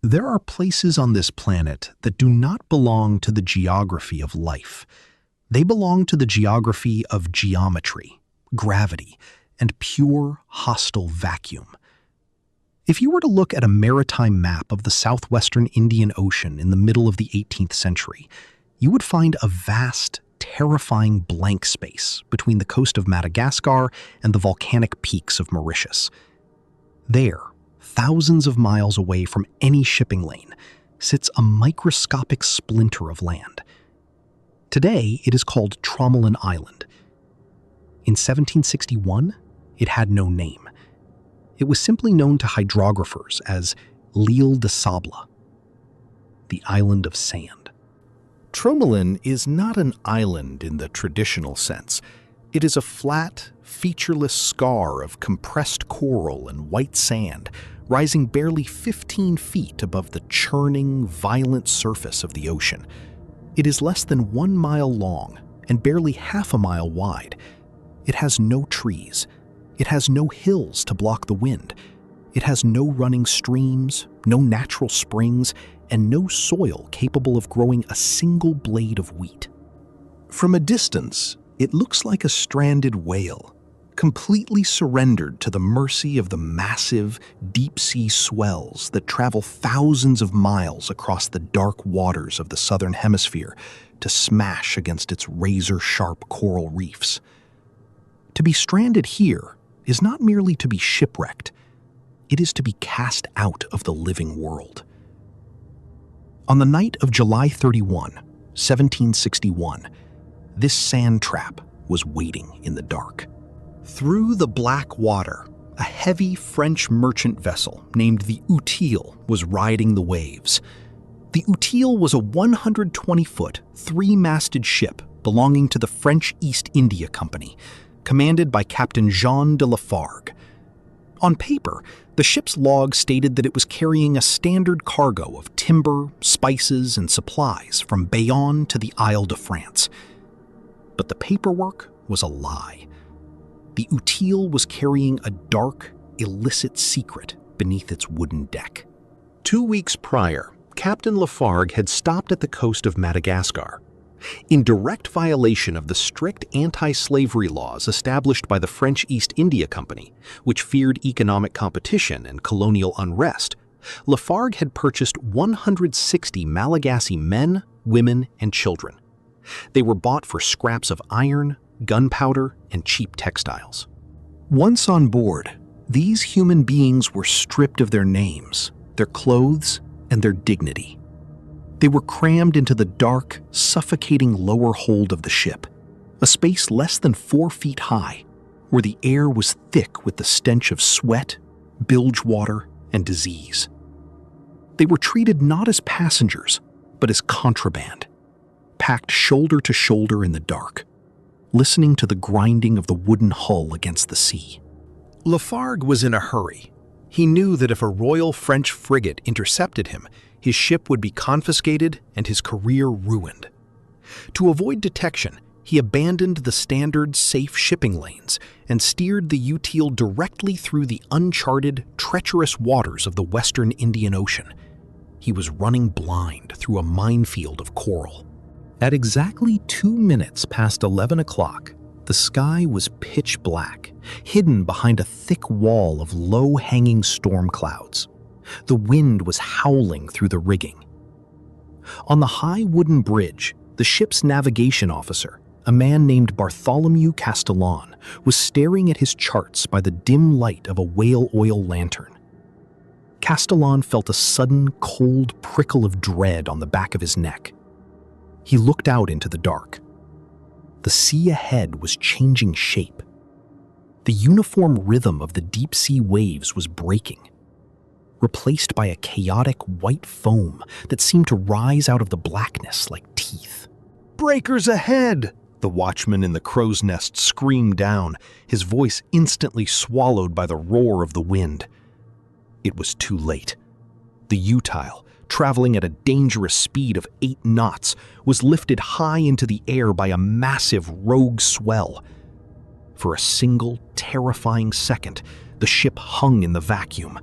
There are places on this planet that do not belong to the geography of life. They belong to the geography of geometry, gravity, and pure, hostile vacuum. If you were to look at a maritime map of the southwestern Indian Ocean in the middle of the 18th century, you would find a vast, terrifying blank space between the coast of Madagascar and the volcanic peaks of Mauritius. There, thousands of miles away from any shipping lane, sits a microscopic splinter of land. Today, it is called Tromelin Island. In 1761, it had no name. It was simply known to hydrographers as l'île de sable, the island of sand. Tromelin is not an island in the traditional sense. It is a flat, featureless scar of compressed coral and white sand, rising barely 15 feet above the churning, violent surface of the ocean. It is less than 1 mile long and barely half a mile wide. It has no trees. It has no hills to block the wind. It has no running streams, no natural springs, and no soil capable of growing a single blade of wheat. From a distance, it looks like a stranded whale, completely surrendered to the mercy of the massive, deep-sea swells that travel thousands of miles across the dark waters of the southern hemisphere to smash against its razor-sharp coral reefs. To be stranded here is not merely to be shipwrecked, it is to be cast out of the living world. On the night of July 31, 1761, this sand trap was waiting in the dark. Through the black water, a heavy French merchant vessel named the Utile was riding the waves. The Utile was a 120-foot, three-masted ship belonging to the French East India Company, commanded by Captain Jean de Lafargue. On paper, the ship's log stated that it was carrying a standard cargo of timber, spices, and supplies from Bayonne to the Isle de France. But the paperwork was a lie. The Utile was carrying a dark, illicit secret beneath its wooden deck. 2 weeks prior, Captain Lafargue had stopped at the coast of Madagascar. In direct violation of the strict anti-slavery laws established by the French East India Company, which feared economic competition and colonial unrest, Lafargue had purchased 160 Malagasy men, women, and children. They were bought for scraps of iron, gunpowder, and cheap textiles. Once on board, these human beings were stripped of their names, their clothes, and their dignity. They were crammed into the dark, suffocating lower hold of the ship, a space less than 4 feet high, where the air was thick with the stench of sweat, bilge water, and disease. They were treated not as passengers, but as contraband, packed shoulder to shoulder in the dark, listening to the grinding of the wooden hull against the sea. Lafargue was in a hurry. He knew that if a Royal French frigate intercepted him, his ship would be confiscated and his career ruined. To avoid detection, he abandoned the standard safe shipping lanes and steered the Utile directly through the uncharted, treacherous waters of the western Indian Ocean. He was running blind through a minefield of coral. At exactly 2 minutes past 11 o'clock, the sky was pitch black, hidden behind a thick wall of low-hanging storm clouds. The wind was howling through the rigging. On the high wooden bridge, the ship's navigation officer, a man named Bartholomew Castellan, was staring at his charts by the dim light of a whale oil lantern. Castellan felt a sudden, cold prickle of dread on the back of his neck. He looked out into the dark. The sea ahead was changing shape. The uniform rhythm of the deep-sea waves was breaking, replaced by a chaotic white foam that seemed to rise out of the blackness like teeth. "Breakers ahead!" the watchman in the crow's nest screamed down, his voice instantly swallowed by the roar of the wind. It was too late. The Utile, traveling at a dangerous speed of 8 knots, was lifted high into the air by a massive rogue swell. For a single, terrifying second, the ship hung in the vacuum.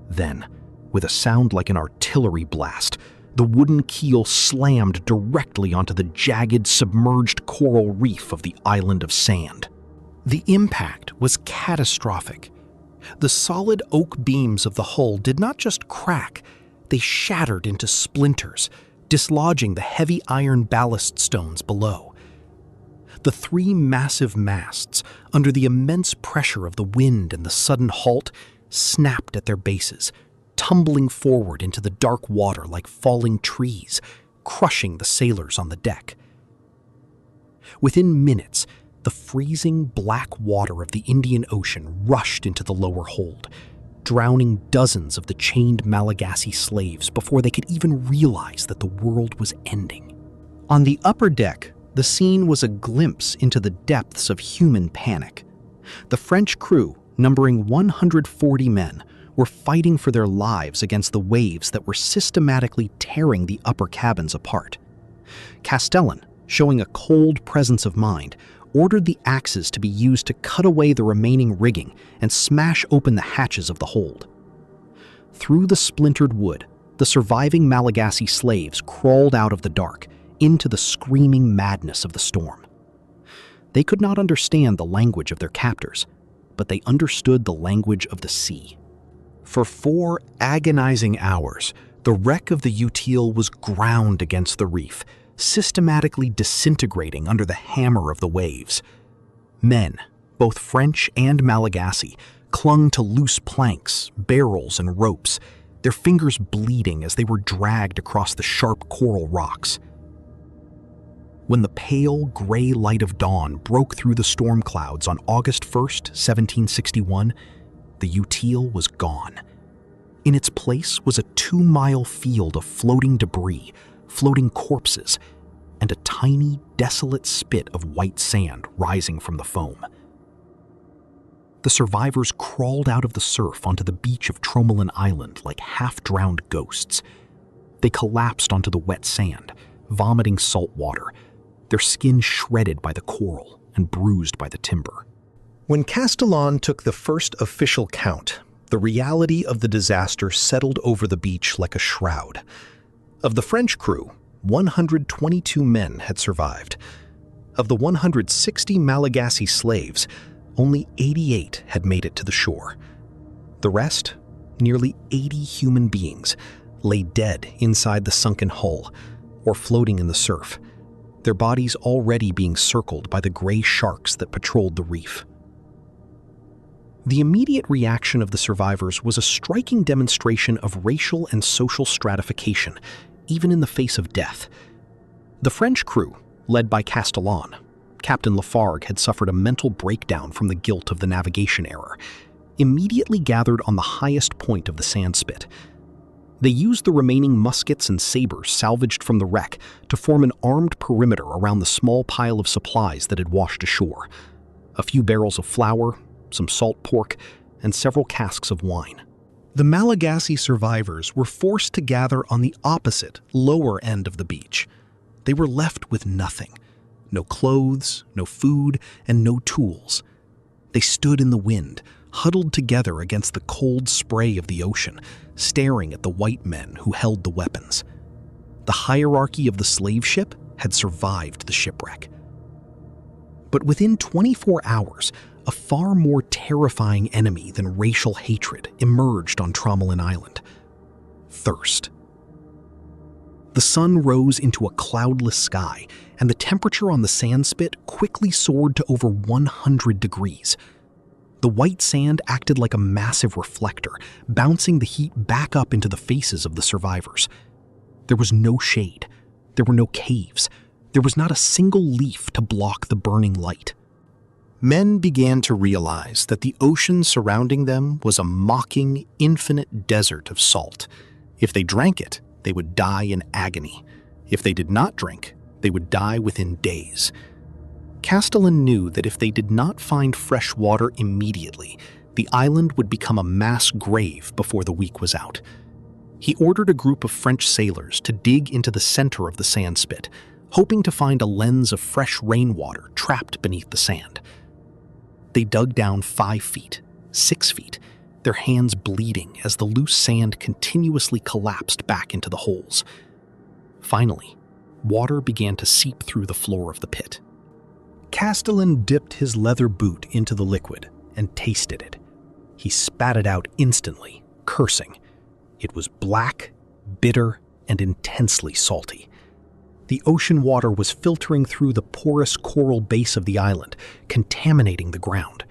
Then, With a sound like an artillery blast, the wooden keel slammed directly onto the jagged, submerged coral reef of the island of sand. The impact was catastrophic. The solid oak beams of the hull did not just crack, they shattered into splinters, dislodging the heavy iron ballast stones below. The three massive masts, under the immense pressure of the wind and the sudden halt, snapped at their bases, tumbling forward into the dark water like falling trees, crushing the sailors on the deck. Within minutes, the freezing black water of the Indian Ocean rushed into the lower hold, drowning dozens of the chained Malagasy slaves before they could even realize that the world was ending. On the upper deck, the scene was a glimpse into the depths of human panic. The French crew, numbering 140 men, were fighting for their lives against the waves that were systematically tearing the upper cabins apart. Castellan, showing a cold presence of mind, ordered the axes to be used to cut away the remaining rigging and smash open the hatches of the hold. Through the splintered wood, the surviving Malagasy slaves crawled out of the dark into the screaming madness of the storm. They could not understand the language of their captors, but they understood the language of the sea. For 4 agonizing hours, the wreck of the Utile was ground against the reef, systematically disintegrating under the hammer of the waves. Men, both French and Malagasy, clung to loose planks, barrels, and ropes, their fingers bleeding as they were dragged across the sharp coral rocks. When the pale, gray light of dawn broke through the storm clouds on August 1st, 1761, the Utile was gone. In its place was a 2-mile field of floating debris, floating corpses, and a tiny, desolate spit of white sand rising from the foam. The survivors crawled out of the surf onto the beach of Tromelin Island like half-drowned ghosts. They collapsed onto the wet sand, vomiting salt water, their skin shredded by the coral and bruised by the timber. When Castellan took the first official count, the reality of the disaster settled over the beach like a shroud. Of the French crew, 122 men had survived. Of the 160 Malagasy slaves, only 88 had made it to the shore. The rest, nearly 80 human beings, lay dead inside the sunken hull or floating in the surf, their bodies already being circled by the gray sharks that patrolled the reef. The immediate reaction of the survivors was a striking demonstration of racial and social stratification, even in the face of death. The French crew, led by Castellan, Captain Lafargue had suffered a mental breakdown from the guilt of the navigation error, immediately gathered on the highest point of the sandspit. They used the remaining muskets and sabers salvaged from the wreck to form an armed perimeter around the small pile of supplies that had washed ashore. A few barrels of flour, some salt pork, and several casks of wine. The Malagasy survivors were forced to gather on the opposite, lower end of the beach. They were left with nothing. No clothes, no food, and no tools. They stood in the wind, huddled together against the cold spray of the ocean, staring at the white men who held the weapons. The hierarchy of the slave ship had survived the shipwreck. But within 24 hours, a far more terrifying enemy than racial hatred emerged on Tromelin Island: thirst. The sun rose into a cloudless sky, and the temperature on the sandspit quickly soared to over 100 degrees. The white sand acted like a massive reflector, bouncing the heat back up into the faces of the survivors. There was no shade. There were no caves. There was not a single leaf to block the burning light. Men began to realize that the ocean surrounding them was a mocking, infinite desert of salt. If they drank it, they would die in agony. If they did not drink, they would die within days. Castellan knew that if they did not find fresh water immediately, the island would become a mass grave before the week was out. He ordered a group of French sailors to dig into the center of the sandspit, hoping to find a lens of fresh rainwater trapped beneath the sand. They dug down 5 feet, 6 feet, their hands bleeding as the loose sand continuously collapsed back into the holes. Finally, water began to seep through the floor of the pit. Castellan dipped his leather boot into the liquid and tasted it. He spat it out instantly, cursing. It was black, bitter, and intensely salty. The ocean water was filtering through the porous coral base of the island, contaminating the ground.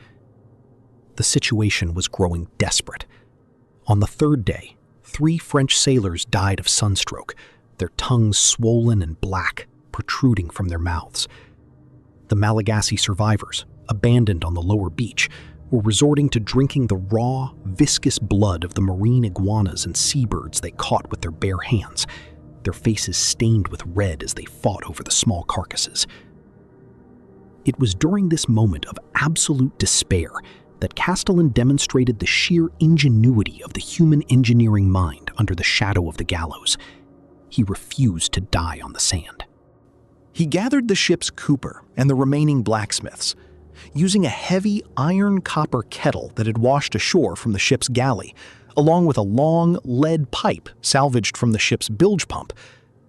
The situation was growing desperate. On the third day, 3 French sailors died of sunstroke, their tongues swollen and black, protruding from their mouths. The Malagasy survivors, abandoned on the lower beach, were resorting to drinking the raw, viscous blood of the marine iguanas and seabirds they caught with their bare hands, their faces stained with red as they fought over the small carcasses. It was during this moment of absolute despair that Castellan demonstrated the sheer ingenuity of the human engineering mind under the shadow of the gallows. He refused to die on the sand. He gathered the ship's cooper and the remaining blacksmiths. Using a heavy iron-copper kettle that had washed ashore from the ship's galley, along with a long lead pipe salvaged from the ship's bilge pump,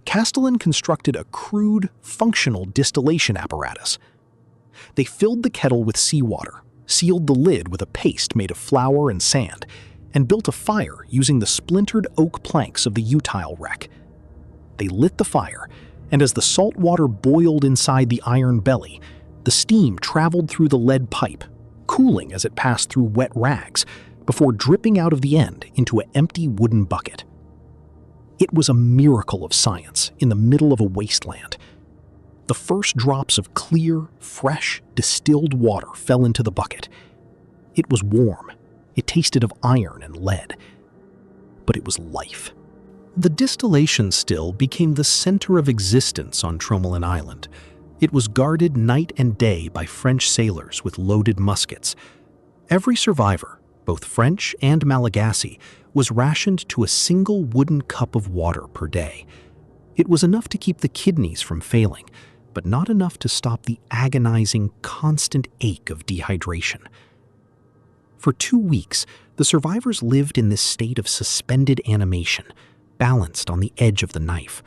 Castellan constructed a crude, functional distillation apparatus. They filled the kettle with seawater, sealed the lid with a paste made of flour and sand, and built a fire using the splintered oak planks of the utile wreck. They lit the fire, and as the salt water boiled inside the iron belly, the steam traveled through the lead pipe, cooling as it passed through wet rags, before dripping out of the end into an empty wooden bucket. It was a miracle of science in the middle of a wasteland. The first drops of clear, fresh, distilled water fell into the bucket. It was warm. It tasted of iron and lead. But it was life. The distillation still became the center of existence on Tromelin Island. It was guarded night and day by French sailors with loaded muskets. Every survivor, both French and Malagasy, was rationed to a single wooden cup of water per day. It was enough to keep the kidneys from failing, but not enough to stop the agonizing, constant ache of dehydration. For 2 weeks, the survivors lived in this state of suspended animation, balanced on the edge of the knife.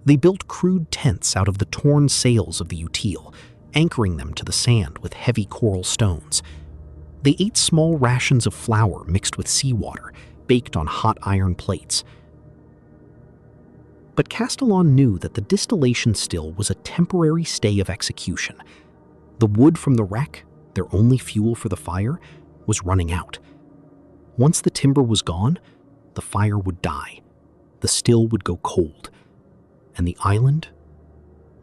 They built crude tents out of the torn sails of the utile, anchoring them to the sand with heavy coral stones. They ate small rations of flour mixed with seawater, baked on hot iron plates. But Castellan knew that the distillation still was a temporary stay of execution. The wood from the wreck, their only fuel for the fire, was running out. Once the timber was gone, the fire would die, the still would go cold, and the island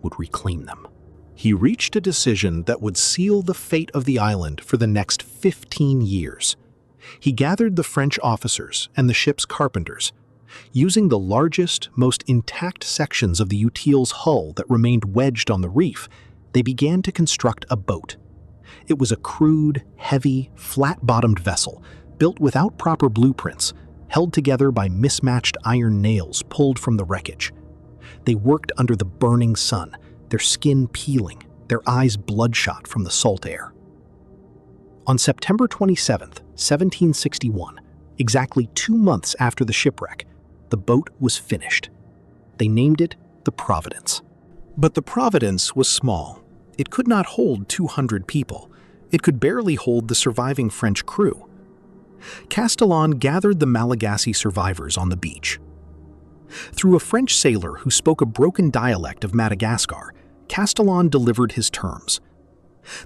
would reclaim them. He reached a decision that would seal the fate of the island for the next 15 years. He gathered the French officers and the ship's carpenters. Using the largest, most intact sections of the utile's hull that remained wedged on the reef, they began to construct a boat. It was a crude, heavy, flat-bottomed vessel, built without proper blueprints, held together by mismatched iron nails pulled from the wreckage. They worked under the burning sun, their skin peeling, their eyes bloodshot from the salt air. On September 27, 1761, exactly 2 months after the shipwreck, the boat was finished. They named it the Providence. But the Providence was small. It could not hold 200 people. It could barely hold the surviving French crew. Castellan gathered the Malagasy survivors on the beach. Through a French sailor who spoke a broken dialect of Madagascar, Castellan delivered his terms.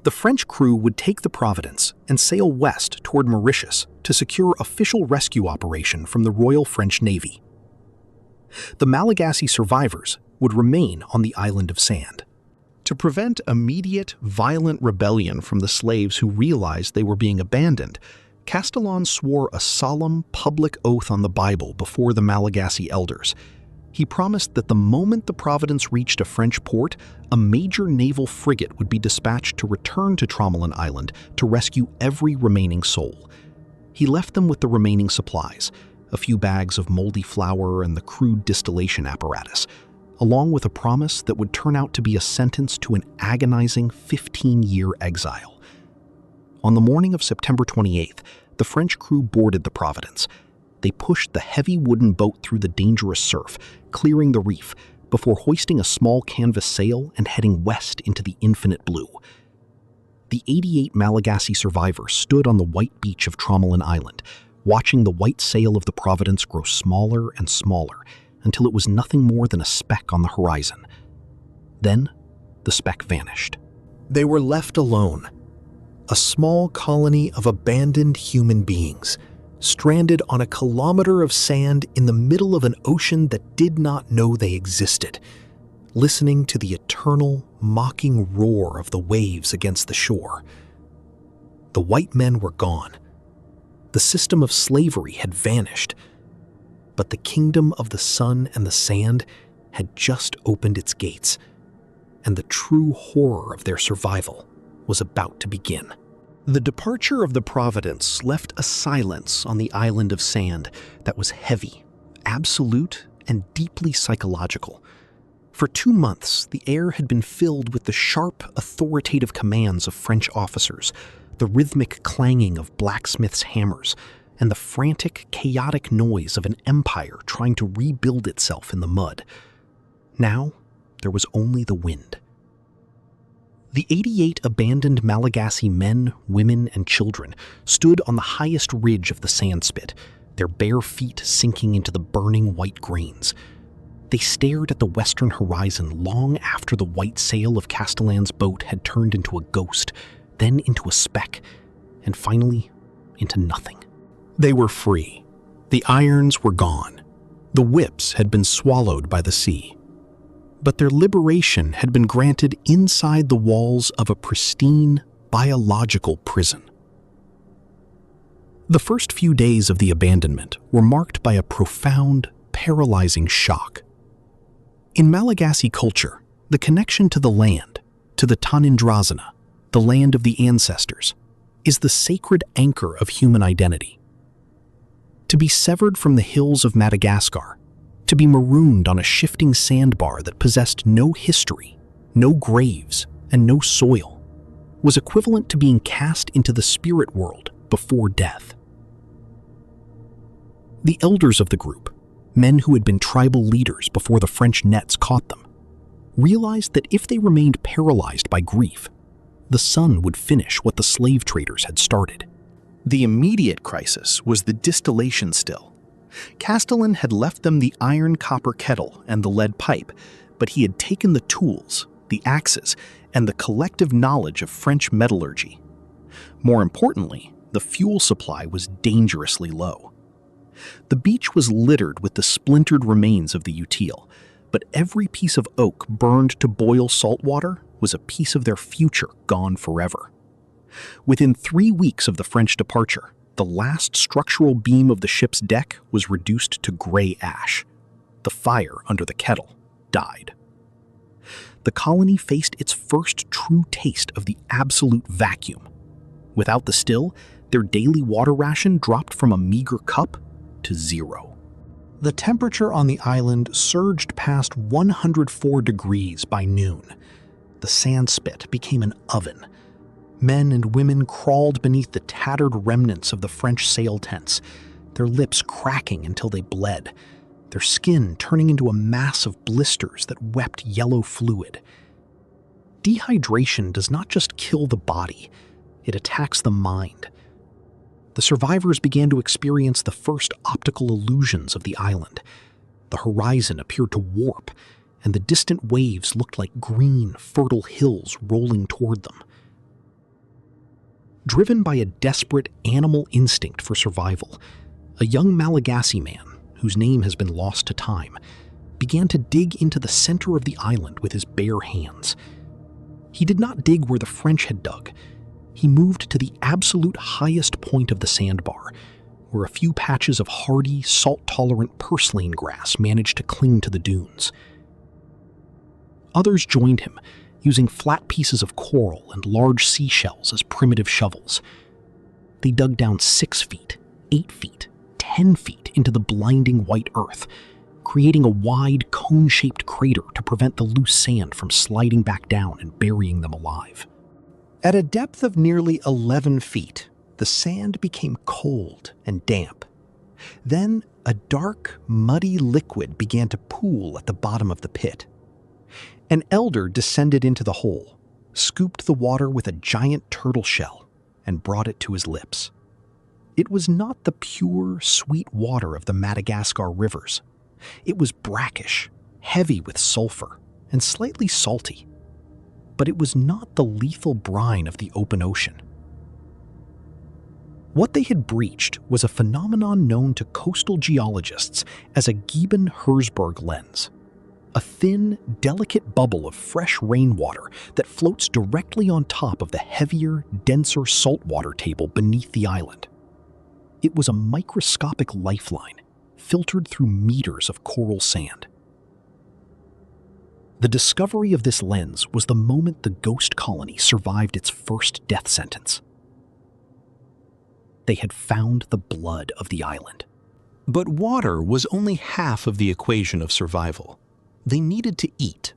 The French crew would take the Providence and sail west toward Mauritius to secure official rescue operation from the Royal French Navy. The Malagasy survivors would remain on the island of sand. To prevent immediate, violent rebellion from the slaves who realized they were being abandoned, Castellan swore a solemn, public oath on the Bible before the Malagasy elders. He promised that the moment the Providence reached a French port, a major naval frigate would be dispatched to return to Tromelin Island to rescue every remaining soul. He left them with the remaining supplies, a few bags of moldy flour and the crude distillation apparatus, along with a promise that would turn out to be a sentence to an agonizing 15-year exile. On the morning of September 28th, the French crew boarded the Providence. They pushed the heavy wooden boat through the dangerous surf, clearing the reef, before hoisting a small canvas sail and heading west into the infinite blue. The 88 Malagasy survivors stood on the white beach of Tromelin Island, watching the white sail of the Providence grow smaller and smaller until it was nothing more than a speck on the horizon. Then, the speck vanished. They were left alone, a small colony of abandoned human beings, stranded on a kilometer of sand in the middle of an ocean that did not know they existed, listening to the eternal, mocking roar of the waves against the shore. The white men were gone. The system of slavery had vanished, but the kingdom of the sun and the sand had just opened its gates, and the true horror of their survival was about to begin. The departure of the Providence left a silence on the island of sand that was heavy, absolute, and deeply psychological. For 2 months, the air had been filled with the sharp, authoritative commands of French officers, the rhythmic clanging of blacksmiths' hammers, and the frantic, chaotic noise of an empire trying to rebuild itself in the mud. Now, there was only the wind. The 88 abandoned Malagasy men, women, and children stood on the highest ridge of the sandspit, their bare feet sinking into the burning white grains. They stared at the western horizon long after the white sail of Castellan's boat had turned into a ghost, then into a speck, and finally into nothing. They were free. The irons were gone. The whips had been swallowed by the sea. But their liberation had been granted inside the walls of a pristine, biological prison. The first few days of the abandonment were marked by a profound, paralyzing shock. In Malagasy culture, the connection to the land, to the Tanindrazana, the land of the ancestors, is the sacred anchor of human identity. To be severed from the hills of Madagascar, to be marooned on a shifting sandbar that possessed no history, no graves, and no soil, was equivalent to being cast into the spirit world before death. The elders of the group, men who had been tribal leaders before the French nets caught them, realized that if they remained paralyzed by grief, the sun would finish what the slave traders had started. The immediate crisis was the distillation still. Castellan had left them the iron copper kettle and the lead pipe, but he had taken the tools, the axes, and the collective knowledge of French metallurgy. More importantly, the fuel supply was dangerously low. The beach was littered with the splintered remains of the util, but every piece of oak burned to boil salt water was a piece of their future gone forever. Within 3 weeks of the French departure, the last structural beam of the ship's deck was reduced to gray ash. The fire under the kettle died. The colony faced its first true taste of the absolute vacuum. Without the still, their daily water ration dropped from a meager cup to 0. The temperature on the island surged past 104 degrees by noon. The sandspit became an oven. Men and women crawled beneath the tattered remnants of the French sail tents, their lips cracking until they bled, their skin turning into a mass of blisters that wept yellow fluid. Dehydration does not just kill the body, it attacks the mind. The survivors began to experience the first optical illusions of the island. The horizon appeared to warp, and the distant waves looked like green, fertile hills rolling toward them. Driven by a desperate animal instinct for survival, a young Malagasy man, whose name has been lost to time, began to dig into the center of the island with his bare hands. He did not dig where the French had dug. He moved to the absolute highest point of the sandbar, where a few patches of hardy, salt-tolerant purslane grass managed to cling to the dunes. Others joined him, using flat pieces of coral and large seashells as primitive shovels. They dug down 6 feet, 8 feet, 10 feet into the blinding white earth, creating a wide, cone-shaped crater to prevent the loose sand from sliding back down and burying them alive. At a depth of nearly 11 feet, the sand became cold and damp. Then a dark, muddy liquid began to pool at the bottom of the pit. An elder descended into the hole, scooped the water with a giant turtle shell, and brought it to his lips. It was not the pure, sweet water of the Madagascar rivers. It was brackish, heavy with sulfur, and slightly salty. But it was not the lethal brine of the open ocean. What they had breached was a phenomenon known to coastal geologists as a Gieben-Herzberg lens, a thin, delicate bubble of fresh rainwater that floats directly on top of the heavier, denser saltwater table beneath the island. It was a microscopic lifeline, filtered through meters of coral sand. The discovery of this lens was the moment the ghost colony survived its first death sentence. They had found the blood of the island. But water was only half of the equation of survival. They needed to eat.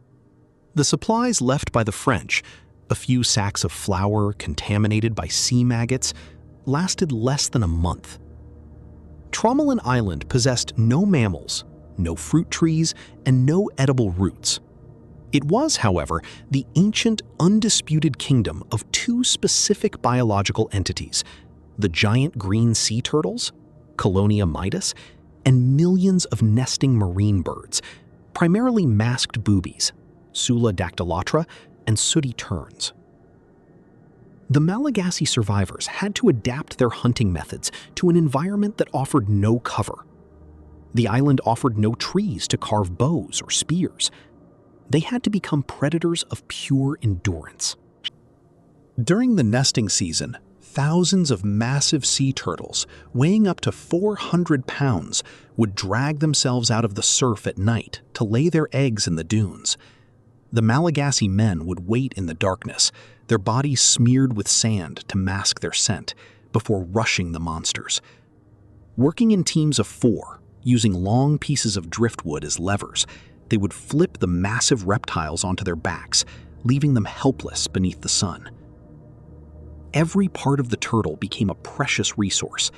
The supplies left by the French, a few sacks of flour contaminated by sea maggots, lasted less than a month. Tromelin Island possessed no mammals, no fruit trees, and no edible roots. It was, however, the ancient, undisputed kingdom of two specific biological entities: the giant green sea turtles, Colonia mitis, and millions of nesting marine birds, primarily masked boobies, Sula dactylotra, and sooty terns. The Malagasy survivors had to adapt their hunting methods to an environment that offered no cover. The island offered no trees to carve bows or spears. They had to become predators of pure endurance. During the nesting season, thousands of massive sea turtles, weighing up to 400 pounds, would drag themselves out of the surf at night to lay their eggs in the dunes. The Malagasy men would wait in the darkness, their bodies smeared with sand to mask their scent, before rushing the monsters. Working in teams of 4, using long pieces of driftwood as levers, they would flip the massive reptiles onto their backs, leaving them helpless beneath the sun. Every part of the turtle became a precious resource.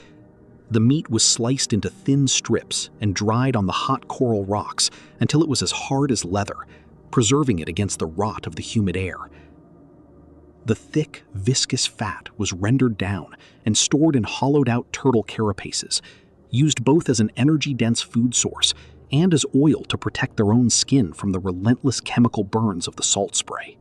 The meat was sliced into thin strips and dried on the hot coral rocks until it was as hard as leather, preserving it against the rot of the humid air. The thick, viscous fat was rendered down and stored in hollowed-out turtle carapaces, used both as an energy-dense food source and as oil to protect their own skin from the relentless chemical burns of the salt spray.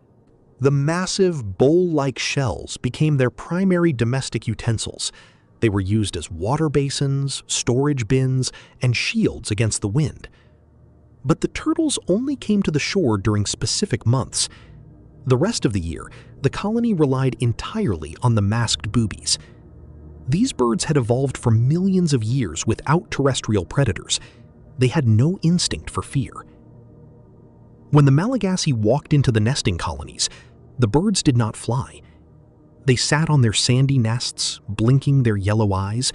The massive, bowl-like shells became their primary domestic utensils. They were used as water basins, storage bins, and shields against the wind. But the turtles only came to the shore during specific months. The rest of the year, the colony relied entirely on the masked boobies. These birds had evolved for millions of years without terrestrial predators. They had no instinct for fear. When the Malagasy walked into the nesting colonies, the birds did not fly. They sat on their sandy nests, blinking their yellow eyes,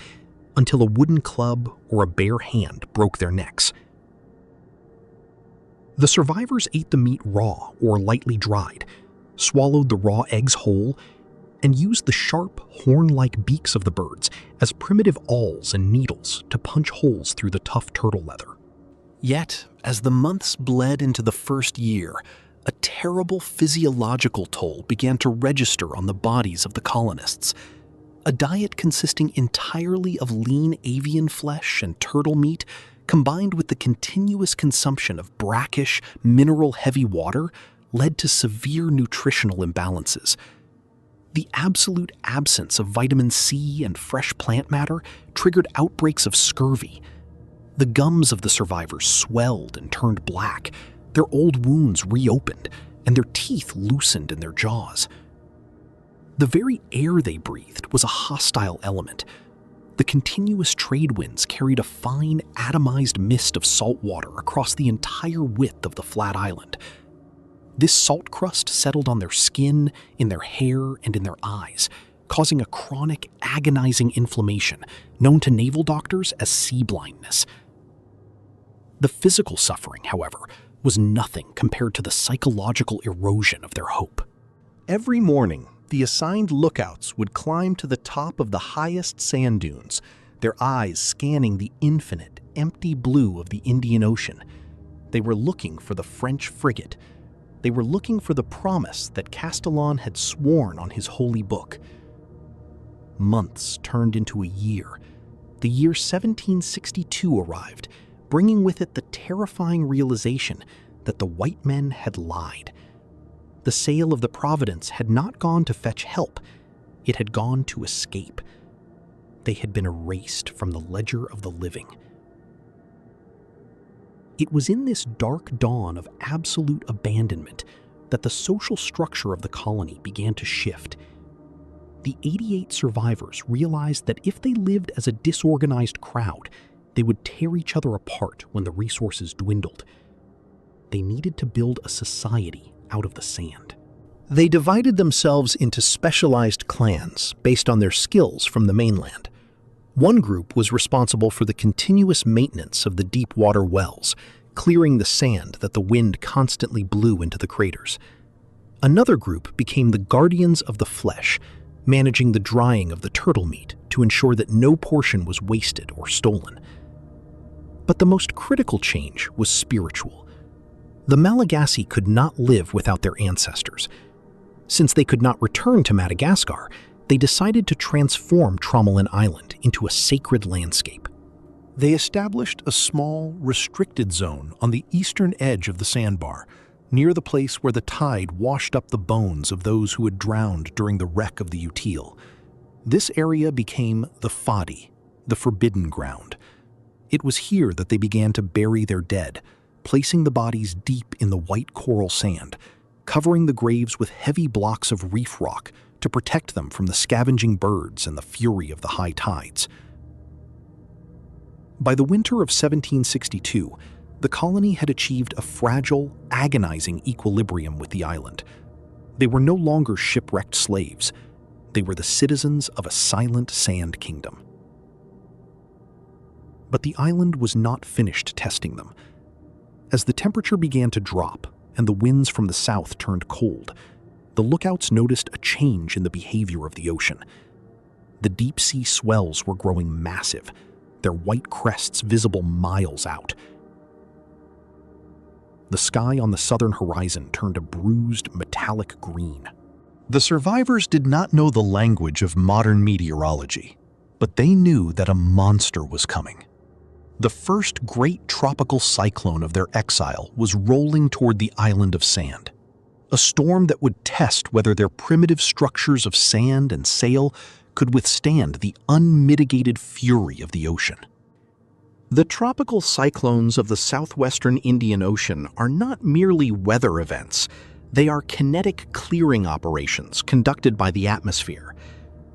until a wooden club or a bare hand broke their necks. The survivors ate the meat raw or lightly dried, swallowed the raw eggs whole, and used the sharp, horn-like beaks of the birds as primitive awls and needles to punch holes through the tough turtle leather. Yet, as the months bled into the first year, a terrible physiological toll began to register on the bodies of the colonists. A diet consisting entirely of lean avian flesh and turtle meat, combined with the continuous consumption of brackish, mineral-heavy water, led to severe nutritional imbalances. The absolute absence of vitamin C and fresh plant matter triggered outbreaks of scurvy. The gums of the survivors swelled and turned black, their old wounds reopened, and their teeth loosened in their jaws. The very air they breathed was a hostile element. The continuous trade winds carried a fine, atomized mist of salt water across the entire width of the flat island. This salt crust settled on their skin, in their hair, and in their eyes, causing a chronic, agonizing inflammation known to naval doctors as sea blindness. The physical suffering, however, was nothing compared to the psychological erosion of their hope. Every morning, The assigned lookouts would climb to the top of the highest sand dunes, their eyes scanning the infinite, empty blue of the Indian Ocean. They were looking for the French frigate. They were looking for the promise that Castellan had sworn on his holy book. Months turned into a year. The year 1762 arrived, bringing with it the terrifying realization that the white men had lied. The sail of the Providence had not gone to fetch help. It had gone to escape. They had been erased from the ledger of the living. It was in this dark dawn of absolute abandonment that the social structure of the colony began to shift. The 88 survivors realized that if they lived as a disorganized crowd, they would tear each other apart when the resources dwindled. They needed to build a society out of the sand. They divided themselves into specialized clans based on their skills from the mainland. One group was responsible for the continuous maintenance of the deep water wells, clearing the sand that the wind constantly blew into the craters. Another group became the guardians of the flesh, managing the drying of the turtle meat to ensure that no portion was wasted or stolen. But the most critical change was spiritual. The Malagasy could not live without their ancestors. Since they could not return to Madagascar, they decided to transform Tromelin Island into a sacred landscape. They established a small, restricted zone on the eastern edge of the sandbar, near the place where the tide washed up the bones of those who had drowned during the wreck of the Utile. This area became the Fadi, the forbidden ground. It was here that they began to bury their dead, placing the bodies deep in the white coral sand, covering the graves with heavy blocks of reef rock to protect them from the scavenging birds and the fury of the high tides. By the winter of 1762, the colony had achieved a fragile, agonizing equilibrium with the island. They were no longer shipwrecked slaves. They were the citizens of a silent sand kingdom. But the island was not finished testing them. As the temperature began to drop and the winds from the south turned cold, the lookouts noticed a change in the behavior of the ocean. The deep sea swells were growing massive, their white crests visible miles out. The sky on the southern horizon turned a bruised, metallic green. The survivors did not know the language of modern meteorology, but they knew that a monster was coming. The first great tropical cyclone of their exile was rolling toward the island of sand, a storm that would test whether their primitive structures of sand and sail could withstand the unmitigated fury of the ocean. The tropical cyclones of the southwestern Indian Ocean are not merely weather events. They are kinetic clearing operations conducted by the atmosphere.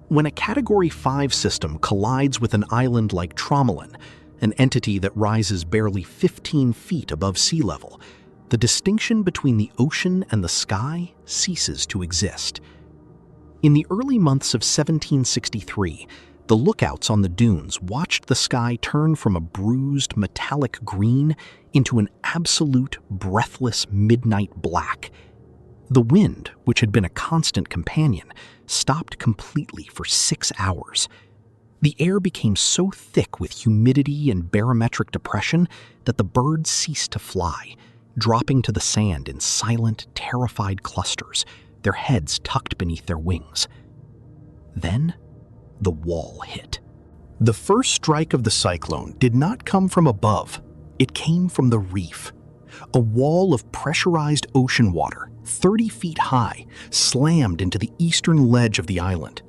When a Category 5 system collides with an island like Tromelin, an entity that rises barely 15 feet above sea level, the distinction between the ocean and the sky ceases to exist. In the early months of 1763, the lookouts on the dunes watched the sky turn from a bruised metallic green into an absolute, breathless midnight black. The wind, which had been a constant companion, stopped completely for 6 hours. The air became so thick with humidity and barometric depression that the birds ceased to fly, dropping to the sand in silent, terrified clusters, their heads tucked beneath their wings. Then, the wall hit. The first strike of the cyclone did not come from above. It came from the reef. A wall of pressurized ocean water, 30 feet high, slammed into the eastern ledge of the island.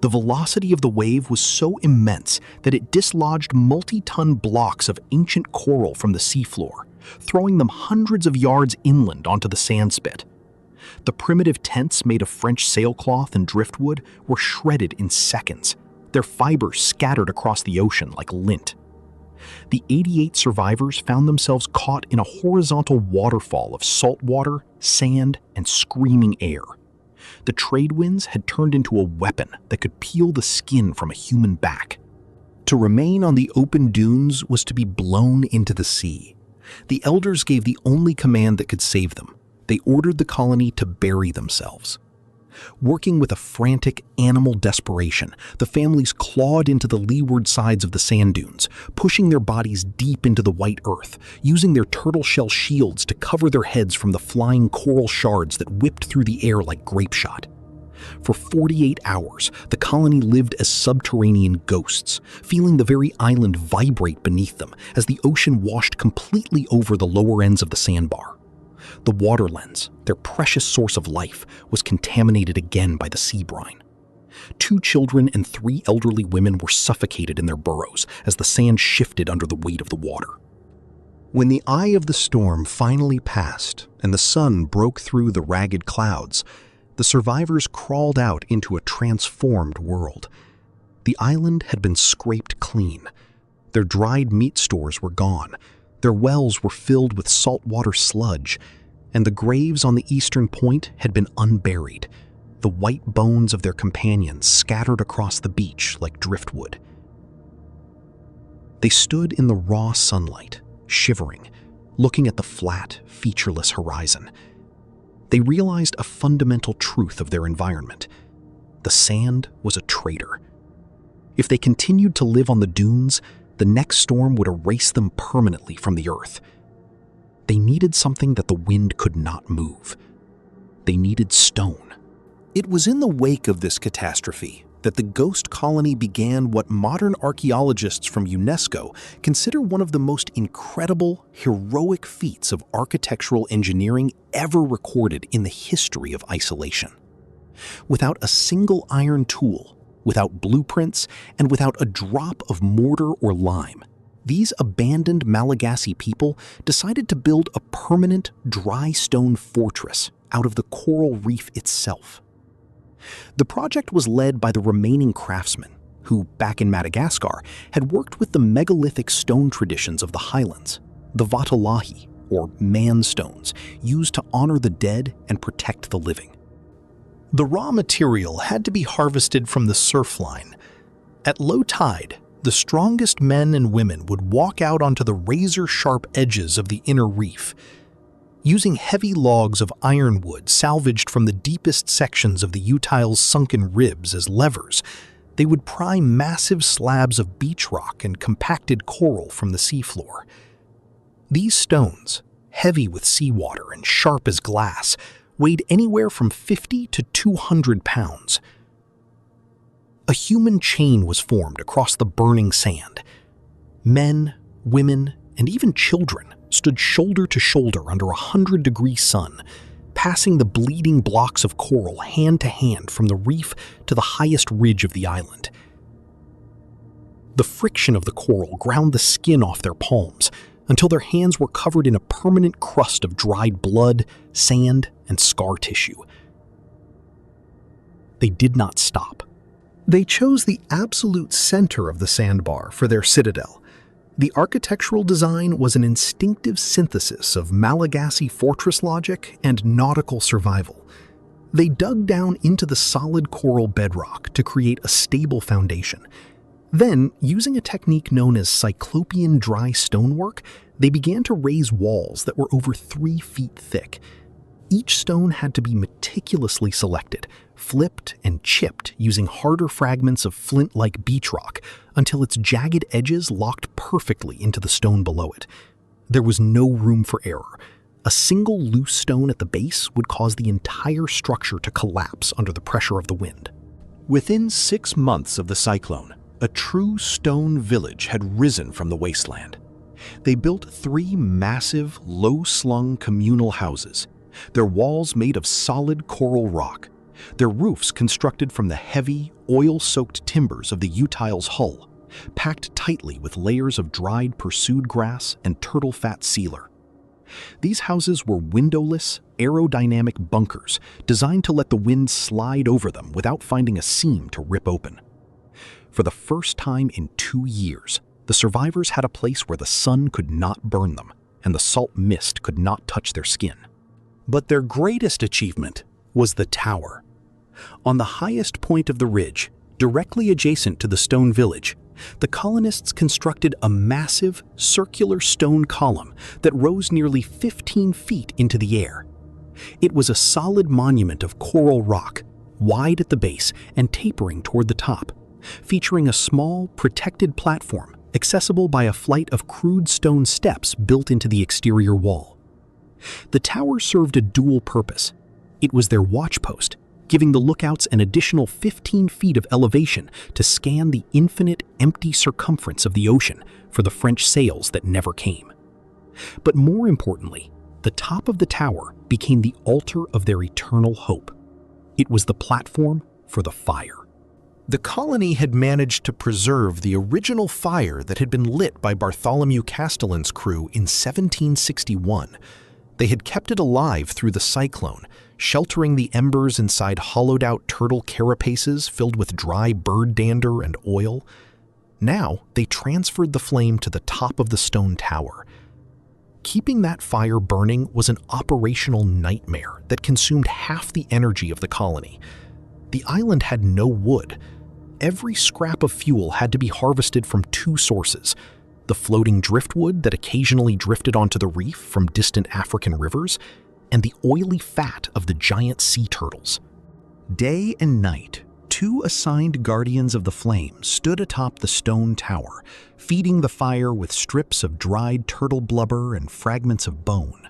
The velocity of the wave was so immense that it dislodged multi-ton blocks of ancient coral from the seafloor, throwing them hundreds of yards inland onto the sandspit. The primitive tents made of French sailcloth and driftwood were shredded in seconds, their fibers scattered across the ocean like lint. The 88 survivors found themselves caught in a horizontal waterfall of salt water, sand, and screaming air. The trade winds had turned into a weapon that could peel the skin from a human back. To remain on the open dunes was to be blown into the sea. The elders gave the only command that could save them. They ordered the colony to bury themselves. Working with a frantic animal desperation, the families clawed into the leeward sides of the sand dunes, pushing their bodies deep into the white earth, using their turtle shell shields to cover their heads from the flying coral shards that whipped through the air like grape shot. For 48 hours, the colony lived as subterranean ghosts, feeling the very island vibrate beneath them as the ocean washed completely over the lower ends of the sandbar. The water lens, their precious source of life, was contaminated again by the sea brine. 2 children and 3 elderly women were suffocated in their burrows as the sand shifted under the weight of the water. When the eye of the storm finally passed and the sun broke through the ragged clouds, the survivors crawled out into a transformed world. The island had been scraped clean. Their dried meat stores were gone. Their wells were filled with saltwater sludge, and the graves on the eastern point had been unburied, the white bones of their companions scattered across the beach like driftwood. They stood in the raw sunlight, shivering, looking at the flat, featureless horizon. They realized a fundamental truth of their environment. The sand was a traitor. If they continued to live on the dunes, the next storm would erase them permanently from the earth. They needed something that the wind could not move. They needed stone. It was in the wake of this catastrophe that the ghost colony began what modern archaeologists from UNESCO consider one of the most incredible, heroic feats of architectural engineering ever recorded in the history of isolation. Without a single iron tool, without blueprints, and without a drop of mortar or lime, these abandoned Malagasy people decided to build a permanent dry stone fortress out of the coral reef itself. The project was led by the remaining craftsmen, who, back in Madagascar, had worked with the megalithic stone traditions of the highlands, the vatalahi, or man-stones, used to honor the dead and protect the living. The raw material had to be harvested from the surfline. At low tide, the strongest men and women would walk out onto the razor-sharp edges of the inner reef. Using heavy logs of ironwood salvaged from the deepest sections of the utile's sunken ribs as levers, they would pry massive slabs of beach rock and compacted coral from the seafloor. These stones, heavy with seawater and sharp as glass, weighed anywhere from 50 to 200 pounds. A human chain was formed across the burning sand. Men, women, and even children stood shoulder to shoulder under a 100-degree sun, passing the bleeding blocks of coral hand to hand from the reef to the highest ridge of the island. The friction of the coral ground the skin off their palms until their hands were covered in a permanent crust of dried blood, sand, and scar tissue. They did not stop. They chose the absolute center of the sandbar for their citadel. The architectural design was an instinctive synthesis of Malagasy fortress logic and nautical survival. They dug down into the solid coral bedrock to create a stable foundation. Then, using a technique known as cyclopean dry stonework, they began to raise walls that were over 3 feet thick. Each stone had to be meticulously selected, flipped and chipped using harder fragments of flint-like beach rock until its jagged edges locked perfectly into the stone below it. There was no room for error. A single loose stone at the base would cause the entire structure to collapse under the pressure of the wind. Within 6 months of the cyclone, a true stone village had risen from the wasteland. They built 3 massive, low-slung communal houses, their walls made of solid coral rock, their roofs constructed from the heavy, oil-soaked timbers of the utile's hull, packed tightly with layers of dried pursued grass and turtle fat sealer. These houses were windowless, aerodynamic bunkers designed to let the wind slide over them without finding a seam to rip open. For the first time in 2 years, the survivors had a place where the sun could not burn them and the salt mist could not touch their skin. But their greatest achievement was the tower. On the highest point of the ridge, directly adjacent to the stone village, the colonists constructed a massive, circular stone column that rose nearly 15 feet into the air. It was a solid monument of coral rock, wide at the base and tapering toward the top, featuring a small, protected platform accessible by a flight of crude stone steps built into the exterior wall. The tower served a dual purpose. It was their watchpost, giving the lookouts an additional 15 feet of elevation to scan the infinite, empty circumference of the ocean for the French sails that never came. But more importantly, the top of the tower became the altar of their eternal hope. It was the platform for the fire. The colony had managed to preserve the original fire that had been lit by Bartholomew Castellan's crew in 1761. They had kept it alive through the cyclone, sheltering the embers inside hollowed-out turtle carapaces filled with dry bird dander and oil. Now, they transferred the flame to the top of the stone tower. Keeping that fire burning was an operational nightmare that consumed half the energy of the colony. The island had no wood. Every scrap of fuel had to be harvested from two sources: the floating driftwood that occasionally drifted onto the reef from distant African rivers, and the oily fat of the giant sea turtles. Day and night, two assigned guardians of the flame stood atop the stone tower, feeding the fire with strips of dried turtle blubber and fragments of bone.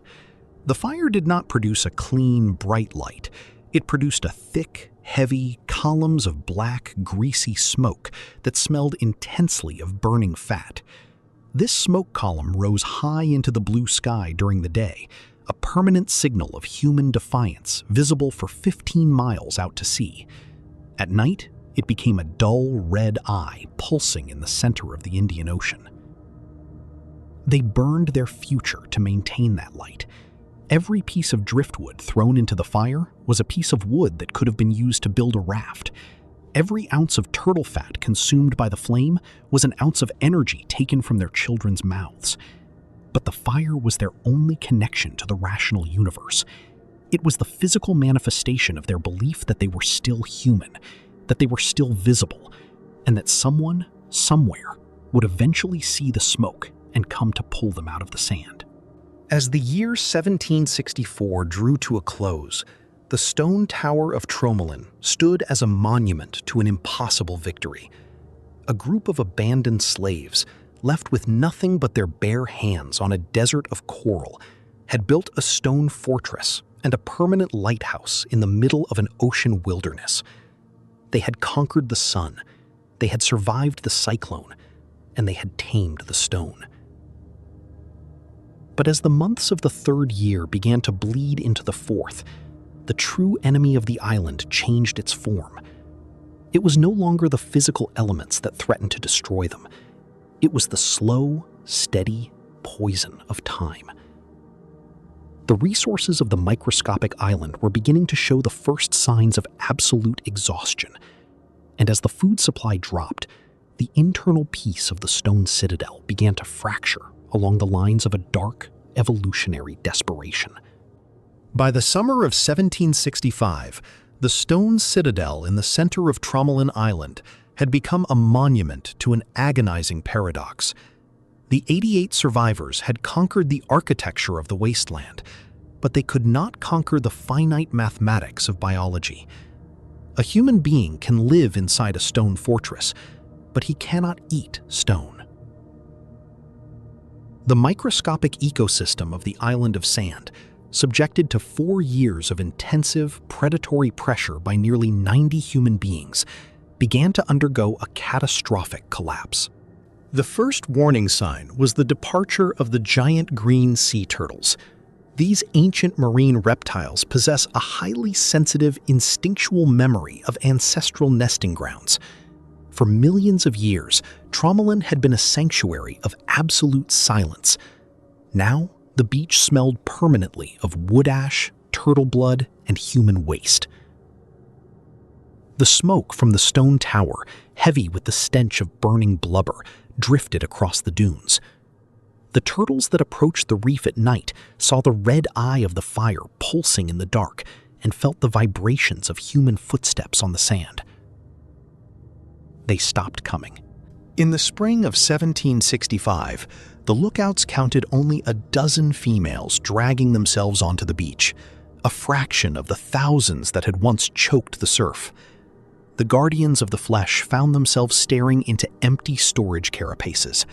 The fire did not produce a clean, bright light. It produced a thick, heavy columns of black, greasy smoke that smelled intensely of burning fat. This smoke column rose high into the blue sky during the day, a permanent signal of human defiance visible for 15 miles out to sea. At night, it became a dull red eye pulsing in the center of the Indian Ocean. They burned their future to maintain that light. Every piece of driftwood thrown into the fire was a piece of wood that could have been used to build a raft. Every ounce of turtle fat consumed by the flame was an ounce of energy taken from their children's mouths. But the fire was their only connection to the rational universe. It was the physical manifestation of their belief that they were still human, that they were still visible, and that someone, somewhere, would eventually see the smoke and come to pull them out of the sand. As the year 1764 drew to a close, the stone tower of Tromelin stood as a monument to an impossible victory. A group of abandoned slaves, left with nothing but their bare hands on a desert of coral, had built a stone fortress and a permanent lighthouse in the middle of an ocean wilderness. They had conquered the sun, they had survived the cyclone, and they had tamed the stone. But as the months of the third year began to bleed into the fourth, the true enemy of the island changed its form. It was no longer the physical elements that threatened to destroy them. It was the slow, steady poison of time. The resources of the microscopic island were beginning to show the first signs of absolute exhaustion. And as the food supply dropped, the internal peace of the stone citadel began to fracture along the lines of a dark, evolutionary desperation. By the summer of 1765, the stone citadel in the center of Tromelin Island had become a monument to an agonizing paradox. The 88 survivors had conquered the architecture of the wasteland, but they could not conquer the finite mathematics of biology. A human being can live inside a stone fortress, but he cannot eat stone. The microscopic ecosystem of the island of sand, subjected to 4 years of intensive, predatory pressure by nearly 90 human beings, began to undergo a catastrophic collapse. The first warning sign was the departure of the giant green sea turtles. These ancient marine reptiles possess a highly sensitive, instinctual memory of ancestral nesting grounds. For millions of years, Tromelin had been a sanctuary of absolute silence. Now, the beach smelled permanently of wood ash, turtle blood, and human waste. The smoke from the stone tower, heavy with the stench of burning blubber, drifted across the dunes. The turtles that approached the reef at night saw the red eye of the fire pulsing in the dark and felt the vibrations of human footsteps on the sand. They stopped coming. In the spring of 1765, the lookouts counted only a dozen females dragging themselves onto the beach. a fraction of the thousands that had once choked the surf. The guardians of the flesh found themselves staring into empty storage carapaces.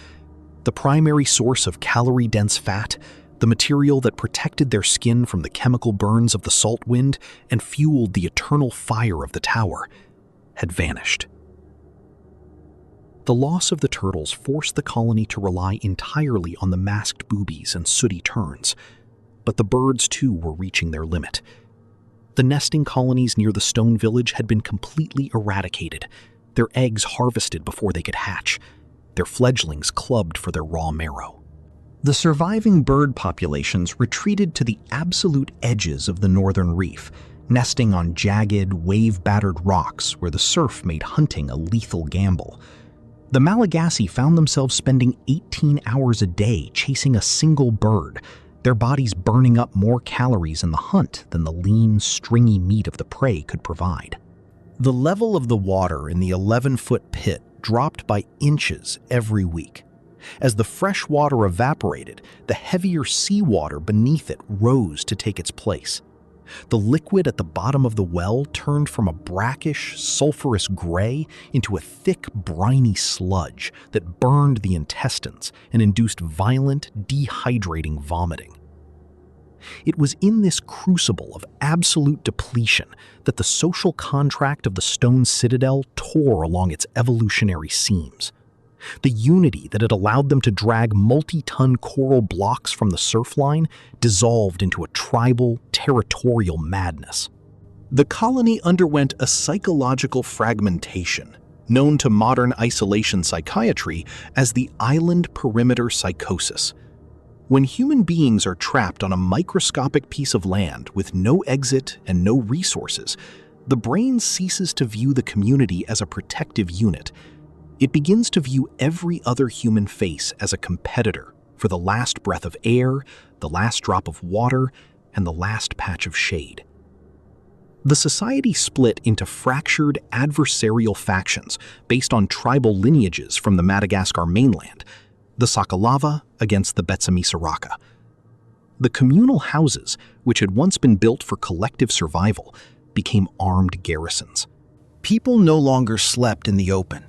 The primary source of calorie-dense fat, the material that protected their skin from the chemical burns of the salt wind and fueled the eternal fire of the tower, had vanished. The loss of the turtles forced the colony to rely entirely on the masked boobies and sooty terns, but the birds too were reaching their limit. The nesting colonies near the stone village had been completely eradicated, their eggs harvested before they could hatch, their fledglings clubbed for their raw marrow. The surviving bird populations retreated to the absolute edges of the northern reef, nesting on jagged, wave-battered rocks where the surf made hunting a lethal gamble. The Malagasy found themselves spending 18 hours a day chasing a single bird, their bodies burning up more calories in the hunt than the lean, stringy meat of the prey could provide. The level of the water in the 11-foot pit dropped by inches every week. As the fresh water evaporated, the heavier seawater beneath it rose to take its place. The liquid at the bottom of the well turned from a brackish, sulfurous gray into a thick, briny sludge that burned the intestines and induced violent, dehydrating vomiting. It was in this crucible of absolute depletion that the social contract of the stone citadel tore along its evolutionary seams. The unity that had allowed them to drag multi-ton coral blocks from the surf line dissolved into a tribal, territorial madness. The colony underwent a psychological fragmentation, known to modern isolation psychiatry as the island perimeter psychosis. When human beings are trapped on a microscopic piece of land with no exit and no resources, the brain ceases to view the community as a protective unit. It begins to view every other human face as a competitor for the last breath of air, the last drop of water, and the last patch of shade. The society split into fractured adversarial factions based on tribal lineages from the Madagascar mainland, the Sakalava against the Betsimisaraka. The communal houses, which had once been built for collective survival, became armed garrisons. People no longer slept in the open.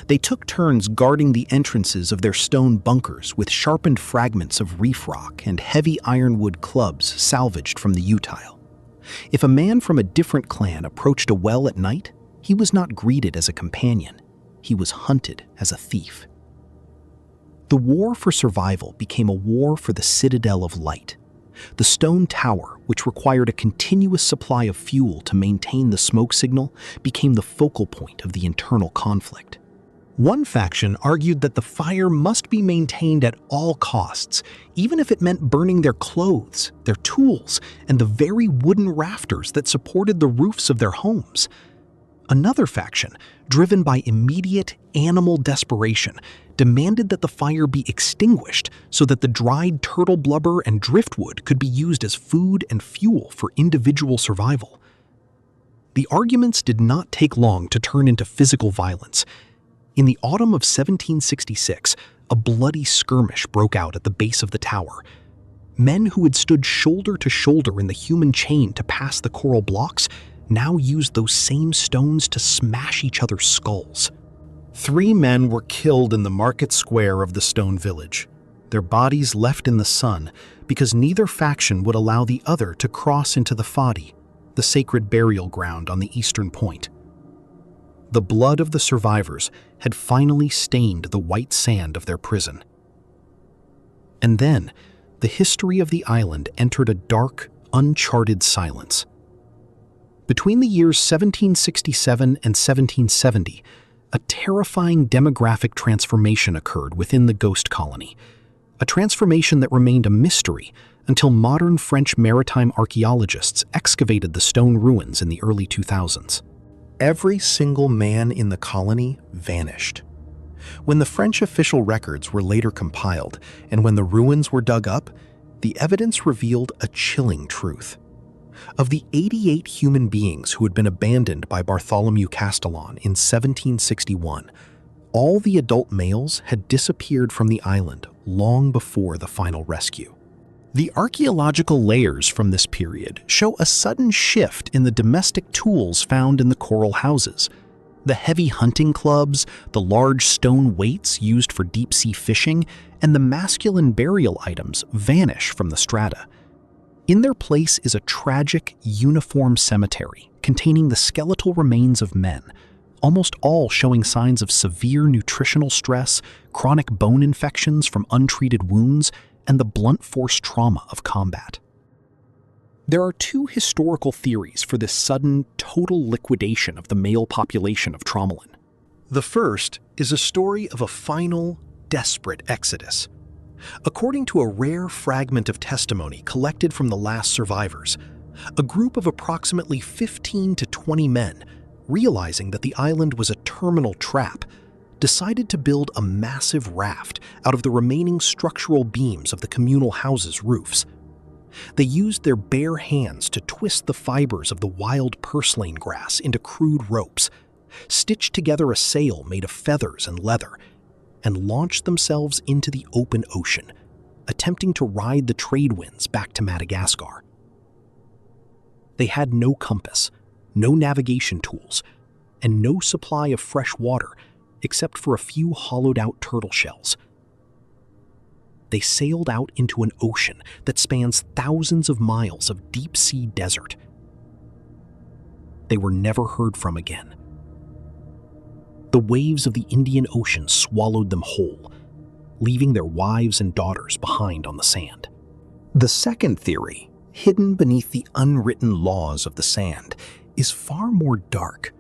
They took turns guarding the entrances of their stone bunkers with sharpened fragments of reef rock and heavy ironwood clubs salvaged from the utile. If a man from a different clan approached a well at night, he was not greeted as a companion. He was hunted as a thief. The war for survival became a war for the citadel of light. The stone tower, which required a continuous supply of fuel to maintain the smoke signal, became the focal point of the internal conflict. One faction argued that the fire must be maintained at all costs, even if it meant burning their clothes, their tools, and the very wooden rafters that supported the roofs of their homes. Another faction, driven by immediate animal desperation, demanded that the fire be extinguished so that the dried turtle blubber and driftwood could be used as food and fuel for individual survival. The arguments did not take long to turn into physical violence. In the autumn of 1766, a bloody skirmish broke out at the base of the tower. Men who had stood shoulder to shoulder in the human chain to pass the coral blocks now used those same stones to smash each other's skulls. 3 men were killed in the market square of the stone village, their bodies left in the sun because neither faction would allow the other to cross into the Fadi, the sacred burial ground on the eastern point. The blood of the survivors had finally stained the white sand of their prison. And then, the history of the island entered a dark, uncharted silence. Between the years 1767 and 1770, a terrifying demographic transformation occurred within the ghost colony, a transformation that remained a mystery until modern French maritime archaeologists excavated the stone ruins in the early 2000s. Every single man in the colony vanished. When the French official records were later compiled and when the ruins were dug up, the evidence revealed a chilling truth. Of the 88 human beings who had been abandoned by Bartholomew Castellan in 1761, all the adult males had disappeared from the island long before the final rescue. The archaeological layers from this period show a sudden shift in the domestic tools found in the coral houses. The heavy hunting clubs, the large stone weights used for deep-sea fishing, and the masculine burial items vanish from the strata. In their place is a tragic, uniform cemetery containing the skeletal remains of men, almost all showing signs of severe nutritional stress, chronic bone infections from untreated wounds, and the blunt force trauma of combat. There are two historical theories for this sudden, total liquidation of the male population of Tromelin. The first is a story of a final, desperate exodus. According to a rare fragment of testimony collected from the last survivors, a group of approximately 15 to 20 men, realizing that the island was a terminal trap, decided to build a massive raft out of the remaining structural beams of the communal houses' roofs. They used their bare hands to twist the fibers of the wild purslane grass into crude ropes, stitched together a sail made of feathers and leather, and launched themselves into the open ocean, attempting to ride the trade winds back to Madagascar. They had no compass, no navigation tools, and no supply of fresh water except for a few hollowed-out turtle shells. They sailed out into an ocean that spans thousands of miles of deep-sea desert. They were never heard from again. The waves of the Indian Ocean swallowed them whole, leaving their wives and daughters behind on the sand. The second theory, hidden beneath the unwritten laws of the sand, is far more dark.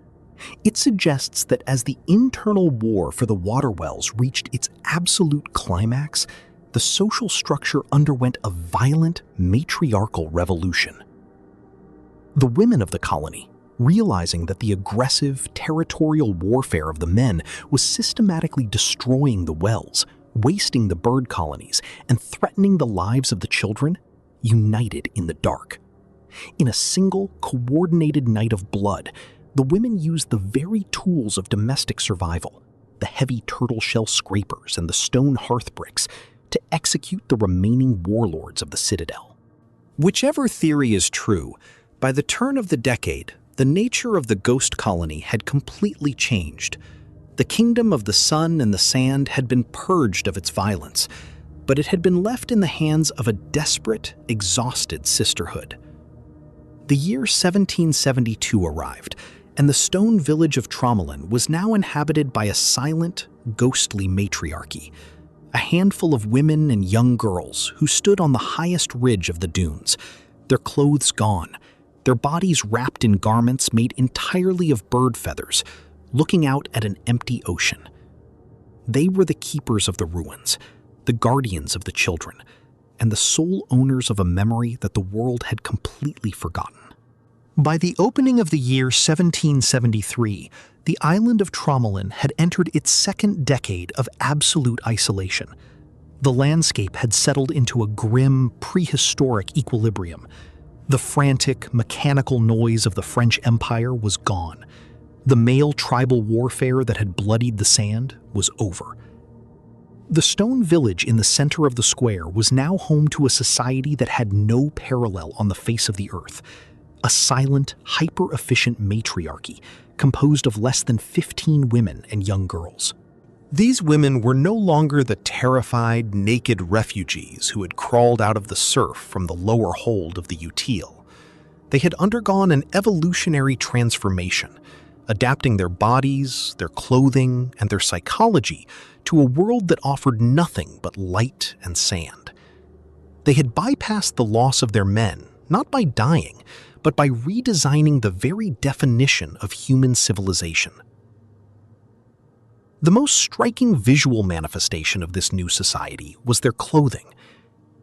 It suggests that as the internal war for the water wells reached its absolute climax, the social structure underwent a violent matriarchal revolution. The women of the colony, realizing that the aggressive, territorial warfare of the men was systematically destroying the wells, wasting the bird colonies, and threatening the lives of the children, united in the dark. In a single, coordinated night of blood, the women used the very tools of domestic survival, the heavy turtle shell scrapers and the stone hearth bricks, to execute the remaining warlords of the citadel. Whichever theory is true, by the turn of the decade, the nature of the ghost colony had completely changed. The kingdom of the sun and the sand had been purged of its violence, but it had been left in the hands of a desperate, exhausted sisterhood. The year 1772 arrived, and the stone village of Tromelin was now inhabited by a silent, ghostly matriarchy, a handful of women and young girls who stood on the highest ridge of the dunes, their clothes gone, their bodies wrapped in garments made entirely of bird feathers, looking out at an empty ocean. They were the keepers of the ruins, the guardians of the children, and the sole owners of a memory that the world had completely forgotten. By the opening of the year 1773, the island of Tromelin had entered its second decade of absolute isolation. The landscape had settled into a grim, prehistoric equilibrium. The frantic, mechanical noise of the French Empire was gone. The male tribal warfare that had bloodied the sand was over. The stone village in the center of the square was now home to a society that had no parallel on the face of the earth. A silent, hyper-efficient matriarchy composed of less than 15 women and young girls. These women were no longer the terrified, naked refugees who had crawled out of the surf from the lower hold of the Utile. They had undergone an evolutionary transformation, adapting their bodies, their clothing, and their psychology to a world that offered nothing but light and sand. They had bypassed the loss of their men, not by dying, but by redesigning the very definition of human civilization. The most striking visual manifestation of this new society was their clothing.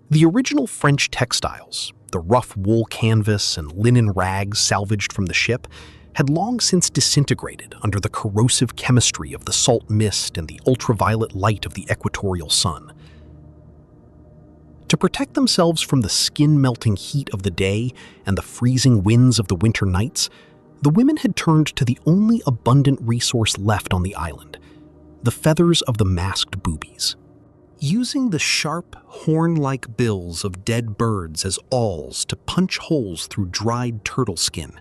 The original French textiles, the rough wool canvas and linen rags salvaged from the ship, had long since disintegrated under the corrosive chemistry of the salt mist and the ultraviolet light of the equatorial sun. To protect themselves from the skin-melting heat of the day and the freezing winds of the winter nights, the women had turned to the only abundant resource left on the island, the feathers of the masked boobies. Using the sharp, horn-like bills of dead birds as awls to punch holes through dried turtle skin,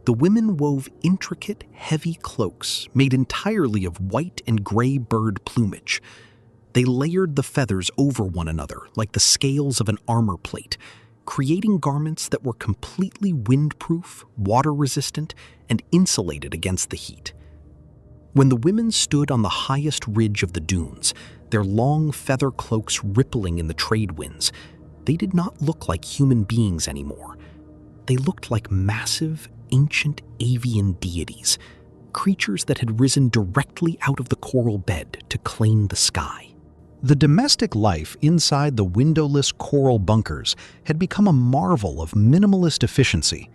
the women wove intricate, heavy cloaks made entirely of white and gray bird plumage. They layered the feathers over one another like the scales of an armor plate, creating garments that were completely windproof, water-resistant, and insulated against the heat. When the women stood on the highest ridge of the dunes, their long feather cloaks rippling in the trade winds, they did not look like human beings anymore. They looked like massive, ancient avian deities, creatures that had risen directly out of the coral bed to claim the sky. The domestic life inside the windowless coral bunkers had become a marvel of minimalist efficiency.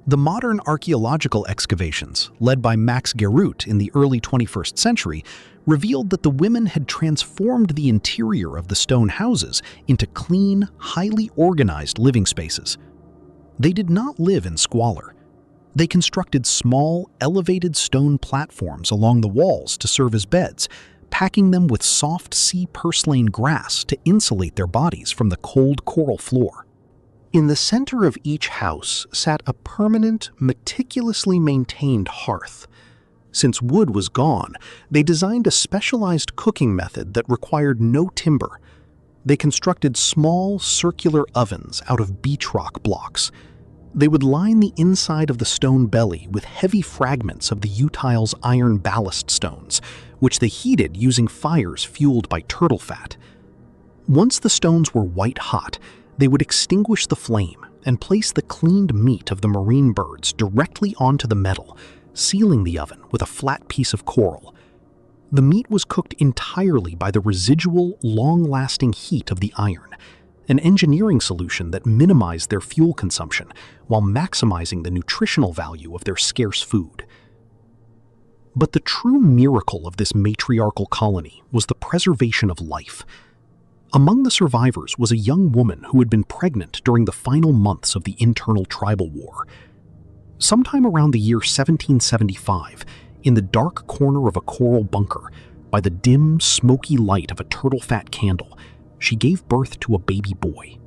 The modern archaeological excavations, led by Max Geroot in the early 21st century, revealed that the women had transformed the interior of the stone houses into clean, highly organized living spaces. They did not live in squalor. They constructed small, elevated stone platforms along the walls to serve as beds, packing them with soft sea purslane grass to insulate their bodies from the cold coral floor. In the center of each house sat a permanent, meticulously maintained hearth. Since wood was gone, they designed a specialized cooking method that required no timber. They constructed small, circular ovens out of beach rock blocks. They would line the inside of the stone belly with heavy fragments of the utile's iron ballast stones, which they heated using fires fueled by turtle fat. Once the stones were white hot, they would extinguish the flame and place the cleaned meat of the marine birds directly onto the metal, sealing the oven with a flat piece of coral. The meat was cooked entirely by the residual, long-lasting heat of the iron, an engineering solution that minimized their fuel consumption while maximizing the nutritional value of their scarce food. But the true miracle of this matriarchal colony was the preservation of life. Among the survivors was a young woman who had been pregnant during the final months of the internal tribal war. Sometime around the year 1775, in the dark corner of a coral bunker, by the dim, smoky light of a turtle-fat candle, she gave birth to a baby boy.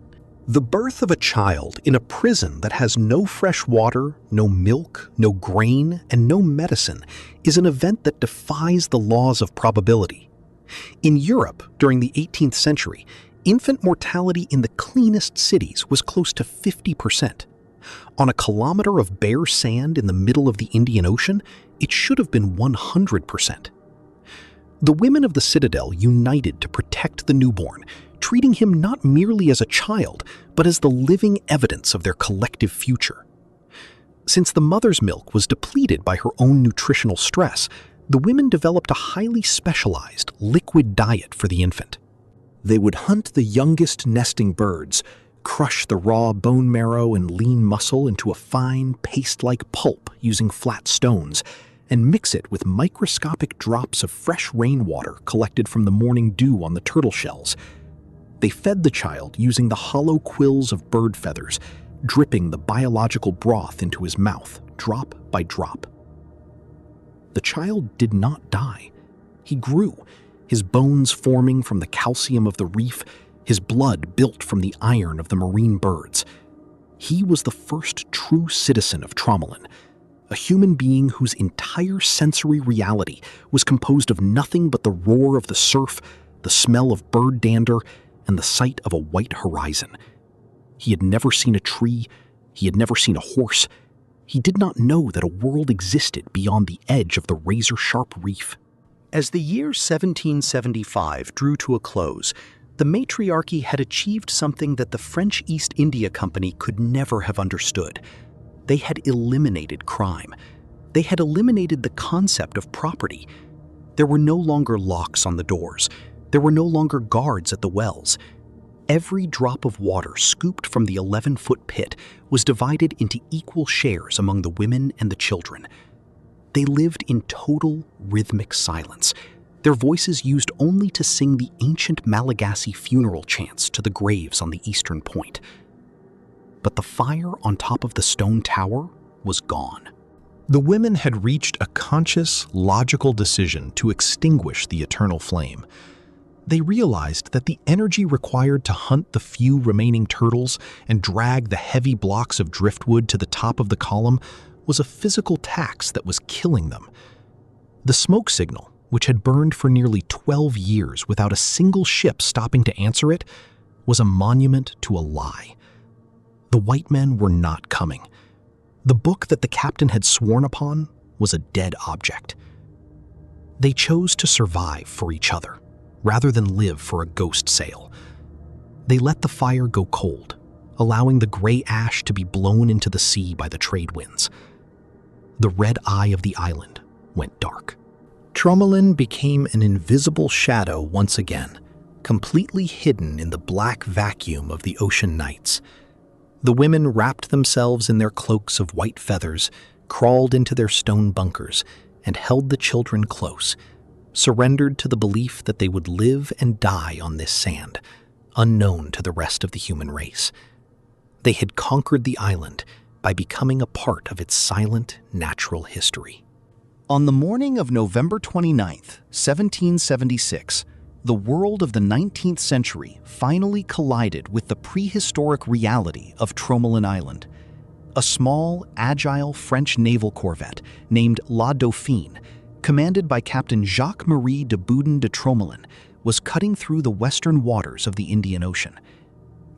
The birth of a child in a prison that has no fresh water, no milk, no grain, and no medicine is an event that defies the laws of probability. In Europe, during the 18th century, infant mortality in the cleanest cities was close to 50%. On a kilometer of bare sand in the middle of the Indian Ocean, it should have been 100%. The women of the citadel united to protect the newborn, treating him not merely as a child, but as the living evidence of their collective future. Since the mother's milk was depleted by her own nutritional stress, the women developed a highly specialized liquid diet for the infant. They would hunt the youngest nesting birds, crush the raw bone marrow and lean muscle into a fine, paste-like pulp using flat stones, and mix it with microscopic drops of fresh rainwater collected from the morning dew on the turtle shells. They fed the child using the hollow quills of bird feathers, dripping the biological broth into his mouth, drop by drop. The child did not die. He grew, his bones forming from the calcium of the reef, his blood built from the iron of the marine birds. He was the first true citizen of Tromelin, a human being whose entire sensory reality was composed of nothing but the roar of the surf, the smell of bird dander, and the sight of a white horizon. He had never seen a tree, he had never seen a horse. He did not know that a world existed beyond the edge of the razor-sharp reef. As the year 1775 drew to a close, the matriarchy had achieved something that the French East India Company could never have understood. They had eliminated crime. They had eliminated the concept of property. There were no longer locks on the doors. There were no longer guards at the wells. Every drop of water scooped from the 11-foot pit was divided into equal shares among the women and the children. They lived in total rhythmic silence, their voices used only to sing the ancient Malagasy funeral chants to the graves on the eastern point. But the fire on top of the stone tower was gone. The women had reached a conscious, logical decision to extinguish the eternal flame. They realized that the energy required to hunt the few remaining turtles and drag the heavy blocks of driftwood to the top of the column was a physical tax that was killing them. The smoke signal, which had burned for nearly 12 years without a single ship stopping to answer it, was a monument to a lie. The white men were not coming. The book that the captain had sworn upon was a dead object. They chose to survive for each other, rather than live for a ghost sail. They let the fire go cold, allowing the gray ash to be blown into the sea by the trade winds. The red eye of the island went dark. Tromelin became an invisible shadow once again, completely hidden in the black vacuum of the ocean nights. The women wrapped themselves in their cloaks of white feathers, crawled into their stone bunkers, and held the children close, surrendered to the belief that they would live and die on this sand, unknown to the rest of the human race. They had conquered the island by becoming a part of its silent, natural history. On the morning of November 29th, 1776, the world of the 19th century finally collided with the prehistoric reality of Tromelin Island. A small, agile French naval corvette named La Dauphine, commanded by Captain Jacques-Marie de Boudin de Tromelin, was cutting through the western waters of the Indian Ocean.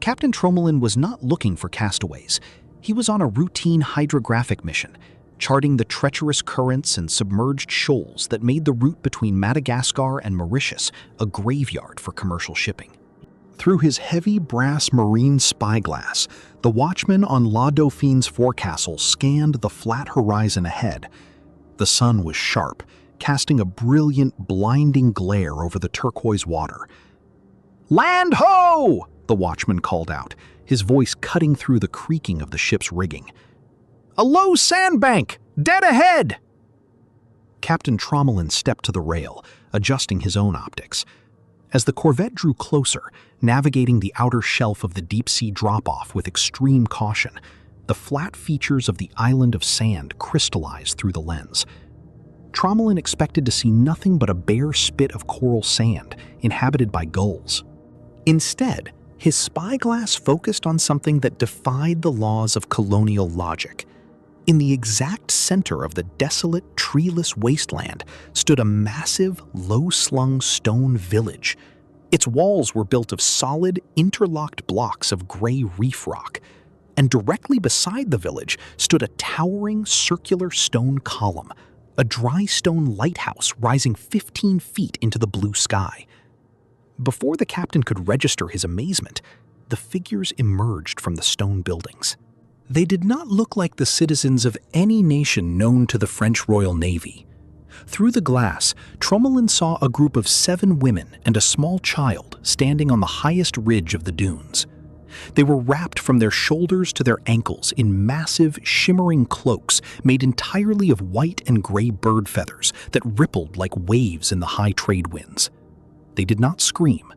Captain Tromelin was not looking for castaways. He was on a routine hydrographic mission, charting the treacherous currents and submerged shoals that made the route between Madagascar and Mauritius a graveyard for commercial shipping. Through his heavy brass marine spyglass, the watchman on La Dauphine's forecastle scanned the flat horizon ahead. The sun was sharp, casting a brilliant, blinding glare over the turquoise water. "Land ho!" the watchman called out, his voice cutting through the creaking of the ship's rigging. "A low sandbank! Dead ahead!" Captain Tromelin stepped to the rail, adjusting his own optics. As the corvette drew closer, navigating the outer shelf of the deep-sea drop-off with extreme caution, the flat features of the island of sand crystallized through the lens. Tromelin expected to see nothing but a bare spit of coral sand inhabited by gulls. Instead, his spyglass focused on something that defied the laws of colonial logic. In the exact center of the desolate, treeless wasteland stood a massive, low-slung stone village. Its walls were built of solid, interlocked blocks of gray reef rock, and directly beside the village stood a towering, circular stone column, a dry stone lighthouse rising 15 feet into the blue sky. Before the captain could register his amazement, the figures emerged from the stone buildings. They did not look like the citizens of any nation known to the French Royal Navy. Through the glass, Tromelin saw a group of 7 women and a small child standing on the highest ridge of the dunes. They were wrapped from their shoulders to their ankles in massive, shimmering cloaks made entirely of white and gray bird feathers that rippled like waves in the high trade winds. They did not scream.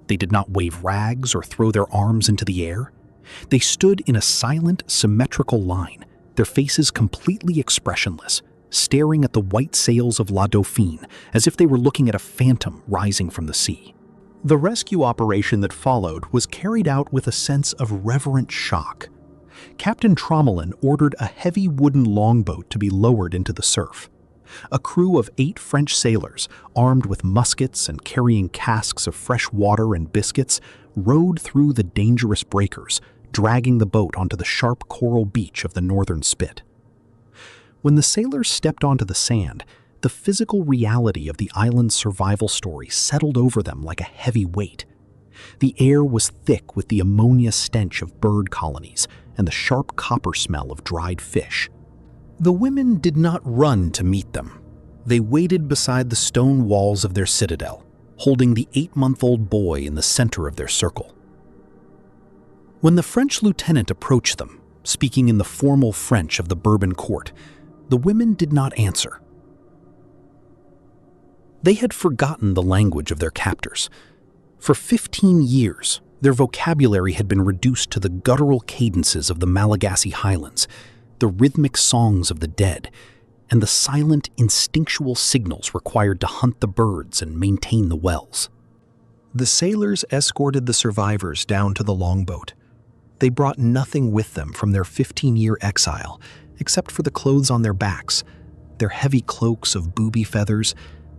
They did not wave rags or throw their arms into the air. They stood in a silent, symmetrical line, their faces completely expressionless, staring at the white sails of La Dauphine as if they were looking at a phantom rising from the sea. The rescue operation that followed was carried out with a sense of reverent shock. Captain Tromelin ordered a heavy wooden longboat to be lowered into the surf. A crew of 8 French sailors, armed with muskets and carrying casks of fresh water and biscuits, rowed through the dangerous breakers, dragging the boat onto the sharp coral beach of the northern spit. When the sailors stepped onto the sand, the physical reality of the island's survival story settled over them like a heavy weight. The air was thick with the ammonia stench of bird colonies and the sharp copper smell of dried fish. The women did not run to meet them. They waited beside the stone walls of their citadel, holding the 8-month-old boy in the center of their circle. When the French lieutenant approached them, speaking in the formal French of the Bourbon court, the women did not answer. They had forgotten the language of their captors. For 15 years, their vocabulary had been reduced to the guttural cadences of the Malagasy highlands, the rhythmic songs of the dead, and the silent, instinctual signals required to hunt the birds and maintain the wells. The sailors escorted the survivors down to the longboat. They brought nothing with them from their 15-year exile, except for the clothes on their backs, their heavy cloaks of booby feathers,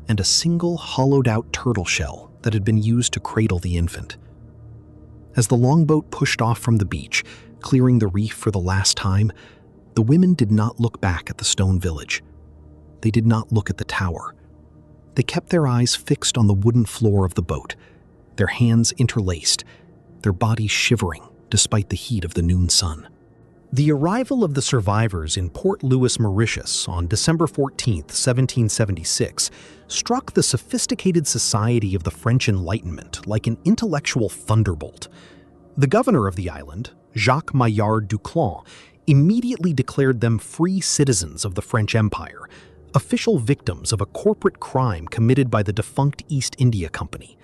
and a single hollowed-out turtle shell that had been used to cradle the infant. As the longboat pushed off from the beach, clearing the reef for the last time, the women did not look back at the stone village. They did not look at the tower. They kept their eyes fixed on the wooden floor of the boat, their hands interlaced, their bodies shivering despite the heat of the noon sun. The arrival of the survivors in Port Louis, Mauritius on December 14, 1776, struck the sophisticated society of the French Enlightenment like an intellectual thunderbolt. The governor of the island, Jacques Maillard Duclon, immediately declared them free citizens of the French Empire, official victims of a corporate crime committed by the defunct East India Company.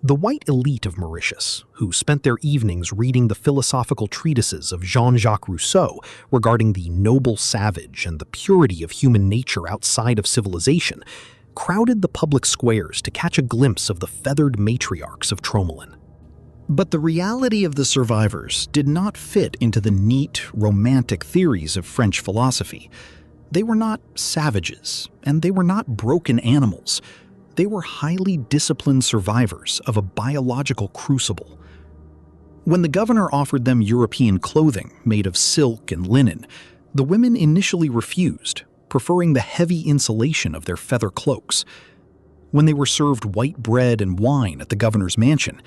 The white elite of Mauritius, who spent their evenings reading the philosophical treatises of Jean-Jacques Rousseau regarding the noble savage and the purity of human nature outside of civilization, crowded the public squares to catch a glimpse of the feathered matriarchs of Tromelin. But the reality of the survivors did not fit into the neat, romantic theories of French philosophy. They were not savages, and they were not broken animals. They were highly disciplined survivors of a biological crucible. When the governor offered them European clothing made of silk and linen, the women initially refused, preferring the heavy insulation of their feather cloaks. When they were served white bread and wine at the governor's mansion,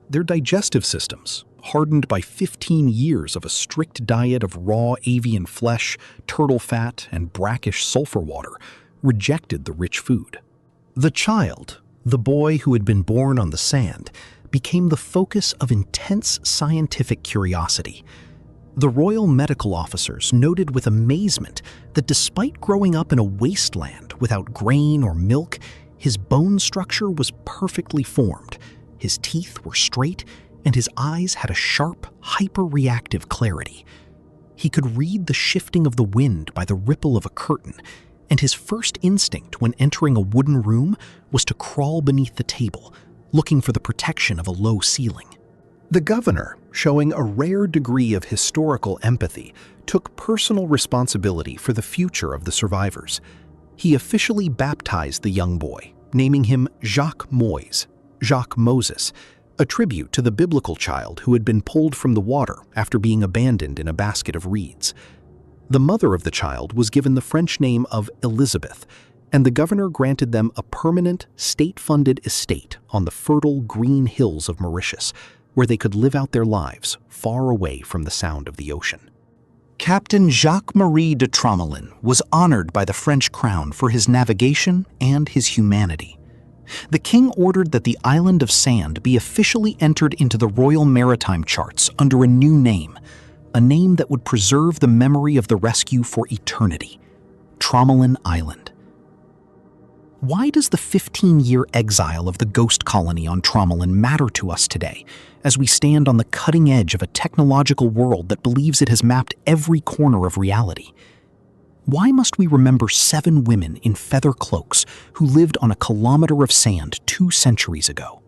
their digestive systems, hardened by 15 years of a strict diet of raw avian flesh, turtle fat, and brackish sulfur water, rejected the rich food. The child, the boy who had been born on the sand, became the focus of intense scientific curiosity. The royal medical officers noted with amazement that despite growing up in a wasteland without grain or milk, his bone structure was perfectly formed, his teeth were straight, and his eyes had a sharp, hyper-reactive clarity. He could read the shifting of the wind by the ripple of a curtain, and his first instinct when entering a wooden room was to crawl beneath the table, looking for the protection of a low ceiling. The governor, showing a rare degree of historical empathy, took personal responsibility for the future of the survivors. He officially baptized the young boy, naming him Jacques Moïse, Jacques Moses, a tribute to the biblical child who had been pulled from the water after being abandoned in a basket of reeds. The mother of the child was given the French name of Elizabeth, and the governor granted them a permanent, state-funded estate on the fertile green hills of Mauritius, where they could live out their lives far away from the sound of the ocean. Captain Jacques-Marie de Tromelin was honored by the French crown for his navigation and his humanity. The king ordered that the island of Sand be officially entered into the Royal Maritime Charts under a new name, a name that would preserve the memory of the rescue for eternity: Tromelin Island. Why does the 15-year exile of the ghost colony on Tromelin matter to us today, as we stand on the cutting edge of a technological world that believes it has mapped every corner of reality? Why must we remember 7 women in feather cloaks who lived on a kilometer of sand 2 centuries ago?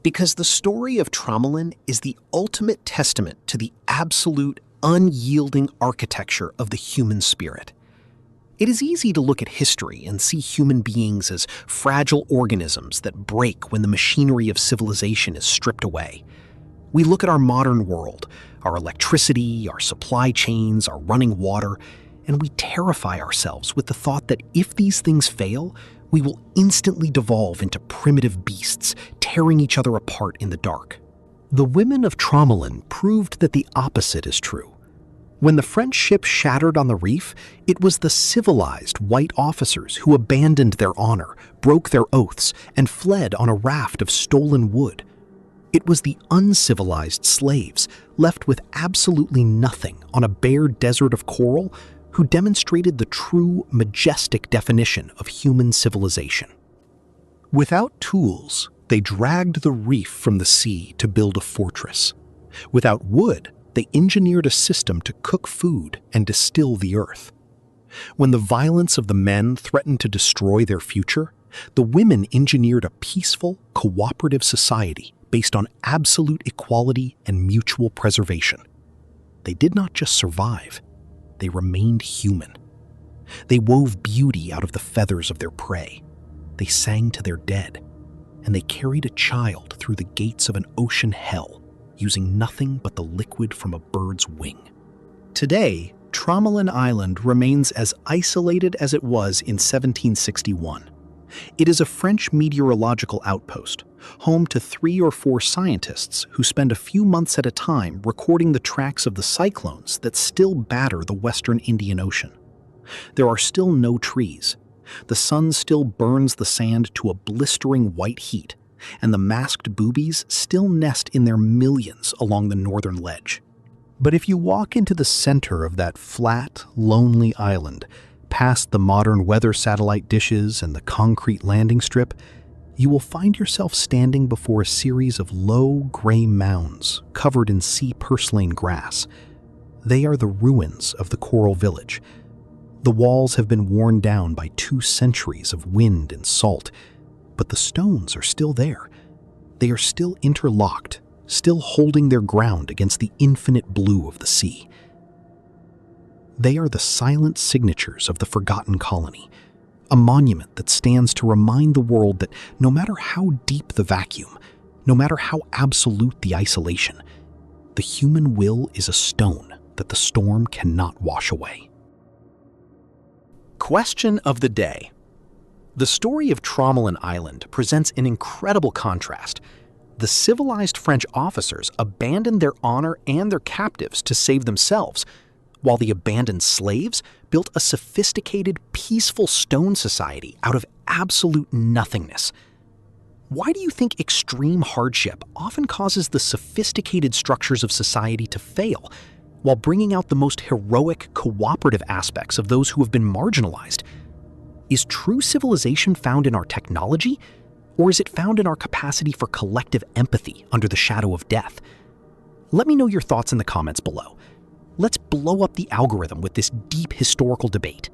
Because the story of Tromelin is the ultimate testament to the absolute, unyielding architecture of the human spirit. It is easy to look at history and see human beings as fragile organisms that break when the machinery of civilization is stripped away. We look at our modern world, our electricity, our supply chains, our running water, and we terrify ourselves with the thought that if these things fail, we will instantly devolve into primitive beasts, tearing each other apart in the dark. The women of Tromelin proved that the opposite is true. When the French ship shattered on the reef, it was the civilized white officers who abandoned their honor, broke their oaths, and fled on a raft of stolen wood. It was the uncivilized slaves, left with absolutely nothing on a bare desert of coral, who demonstrated the true, majestic definition of human civilization. Without tools, they dragged the reef from the sea to build a fortress. Without wood, they engineered a system to cook food and distill the earth. When the violence of the men threatened to destroy their future, The women engineered a peaceful, cooperative society based on absolute equality and mutual preservation. They did not just survive, they remained human. They wove beauty out of the feathers of their prey. They sang to their dead, and they carried a child through the gates of an ocean hell, using nothing but the liquid from a bird's wing. Today, Tromelin Island remains as isolated as it was in 1761. It is a French meteorological outpost, home to 3 or 4 scientists who spend a few months at a time recording the tracks of the cyclones that still batter the western Indian Ocean. There are still no trees. The sun still burns the sand to a blistering white heat, and the masked boobies still nest in their millions along the northern ledge. But if you walk into the center of that flat, lonely island, past the modern weather satellite dishes and the concrete landing strip, you will find yourself standing before a series of low, gray mounds covered in sea purslane grass. They are the ruins of the coral village. The walls have been worn down by 2 centuries of wind and salt, but the stones are still there. They are still interlocked, still holding their ground against the infinite blue of the sea. They are the silent signatures of the forgotten colony, a monument that stands to remind the world that no matter how deep the vacuum, no matter how absolute the isolation, the human will is a stone that the storm cannot wash away. Question of the day. The story of Tromelin Island presents an incredible contrast. The civilized French officers abandoned their honor and their captives to save themselves, while the abandoned slaves built a sophisticated, peaceful stone society out of absolute nothingness. Why do you think extreme hardship often causes the sophisticated structures of society to fail, while bringing out the most heroic, cooperative aspects of those who have been marginalized? Is true civilization found in our technology, or is it found in our capacity for collective empathy under the shadow of death? Let me know your thoughts in the comments below. Let's blow up the algorithm with this deep historical debate.